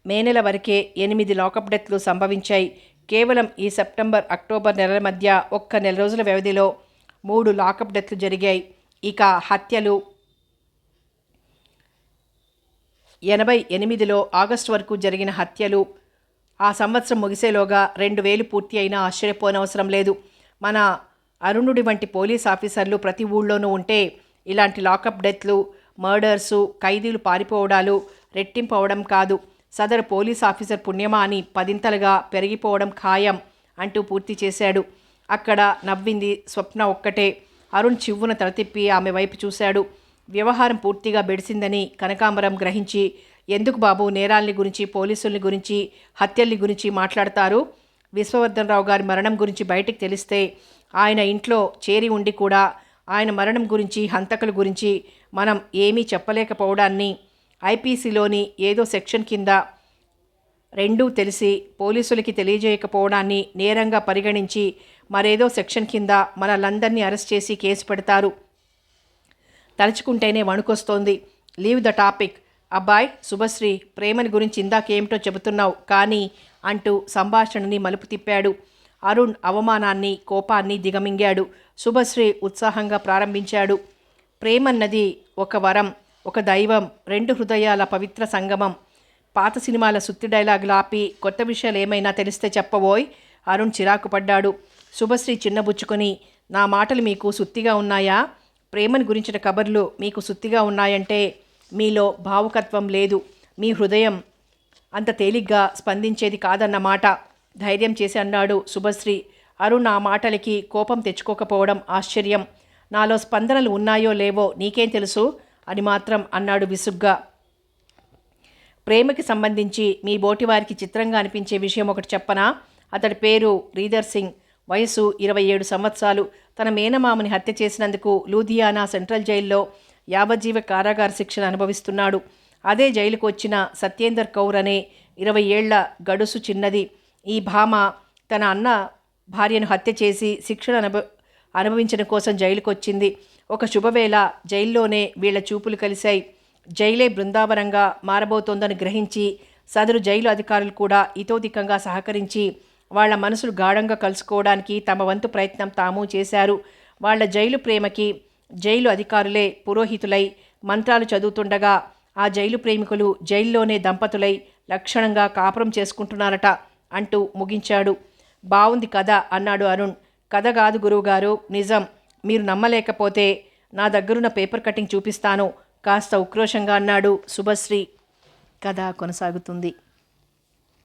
మే నెల వరకే 8 లాకప్ డెత్లు సంభవించాయి. కేవలం ఈ సెప్టెంబర్, అక్టోబర్ నెలల మధ్య ఒక్క నెల రోజుల వ్యవధిలో 3 లాకప్ డెత్లు జరిగాయి. ఇక హత్యలు 88లో ఆగస్టు వరకు జరిగిన హత్యలు. ఆ సంవత్సరం ముగిసేలోగా 2000 పూర్తి అయినా ఆశ్చర్యపోనవసరం లేదు. మన అరుణుడి వంటి పోలీస్ ఆఫీసర్లు ప్రతి ఊళ్ళోనూ ఉంటే ఇలాంటి లాకప్ డెత్లు, మర్డర్సు, ఖైదీలు పారిపోవడాలు రెట్టింపు అవడం కాదు. సదరు పోలీస్ ఆఫీసర్ పుణ్యమా అని 10ంతలుగా పెరిగిపోవడం ఖాయం అంటూ పూర్తి చేశాడు. అక్కడ నవ్వింది స్వప్న ఒక్కటే. అరుణ్ చివ్వున తలతిప్పి ఆమె వైపు చూశాడు. వ్యవహారం పూర్తిగా బెడిసిందని కనకాంబరం గ్రహించి, ఎందుకు బాబు నేరాల్ని గురించి, పోలీసుల్ని గురించి, హత్యల్ని గురించి మాట్లాడతారు? విశ్వవర్ధనరావు గారి మరణం గురించి బయటికి తెలిస్తే, ఆయన ఇంట్లో చేరి ఉండి కూడా ఆయన మరణం గురించి, హంతకుల గురించి మనం ఏమీ చెప్పలేకపోవడాన్ని, ఐపీసీలోని ఏదో సెక్షన్ కింద రెండూ తెలిసి పోలీసులకి తెలియజేయకపోవడాన్ని నేరంగా పరిగణించి మరేదో సెక్షన్ కింద మనలందరినీ అరెస్ట్ చేసి కేసు పెడతారు. తలుచుకుంటేనే వణుకొస్తోంది. Leave the topic. అబ్బాయ్ శుభశ్రీ, ప్రేమని గురించి ఇందాకేమిటో చెబుతున్నావు కానీ అంటూ సంభాషణని మలుపు తిప్పాడు. అరుణ్ అవమానాన్ని, కోపాన్ని దిగమింగాడు. శుభశ్రీ ఉత్సాహంగా ప్రారంభించాడు. ప్రేమన్నది ఒక వరం, ఒక దైవం, 2 హృదయాల పవిత్ర సంగమం. పాత సినిమాల సుత్తి డైలాగులు ఆపి కొత్త విషయాలు ఏమైనా తెలిస్తే చెప్పబోయ్. అరుణ్ చిరాకు పడ్డాడు. శుభశ్రీ చిన్నబుచ్చుకొని, నా మాటలు మీకు సుత్తిగా ఉన్నాయా? ప్రేమను గురించిన కబర్లు మీకు సుత్తిగా ఉన్నాయంటే మీలో భావుకత్వం లేదు. మీ హృదయం అంత తేలిగ్గా స్పందించేది కాదన్నమాట. ధైర్యం చేసి అన్నాడు శుభశ్రీ. అరుణ్ ఆ మాటలకి కోపం తెచ్చుకోకపోవడం ఆశ్చర్యం. నాలో స్పందనలు ఉన్నాయో లేవో నీకేం తెలుసు అని మాత్రం అన్నాడు విసుగ్గా. ప్రేమకి సంబంధించి మీ బోటివారికి చిత్రంగా అనిపించే విషయం ఒకటి చెప్పనా? అతడి పేరు రీదర్ సింగ్. వయసు 27 సంవత్సరాలు. తన మేనమామని హత్య చేసినందుకు లూధియానా సెంట్రల్ జైల్లో యావజ్జీవ కారాగార శిక్షను అనుభవిస్తున్నాడు. అదే జైలుకు వచ్చిన సత్యేందర్ కౌర్ అనే 20 ఏళ్ల గడుసు చిన్నది. ఈ భామ తన అన్న భార్యను హత్య చేసి శిక్షను అనుభవించడం కోసం జైలుకు వచ్చింది. ఒక శుభవేళ జైల్లోనే వీళ్ల చూపులు కలిశాయి. జైలే బృందావనంగా మారబోతోందని గ్రహించి సదరు జైలు అధికారులు కూడా ఇతోధికంగా సహకరించి వాళ్ల మనసులు గాఢంగా కలుసుకోవడానికి తమ వంతు ప్రయత్నం తాము చేశారు. వాళ్ల జైలు ప్రేమకి జైలు అధికారులే పురోహితులై మంత్రాలు చదువుతుండగా ఆ జైలు ప్రేమికులు జైల్లోనే దంపతులై లక్షణంగా కాపురం చేసుకుంటున్నారట అంటూ ముగించాడు. బావుంది కథ అన్నాడు అరుణ్. కథ కాదు గురువుగారు, నిజం. మీరు నమ్మలేకపోతే నా దగ్గరున్న పేపర్ కటింగ్ చూపిస్తాను కాస్త ఉక్రోషంగా అన్నాడు శుభశ్రీ. కథ కొనసాగుతుంది.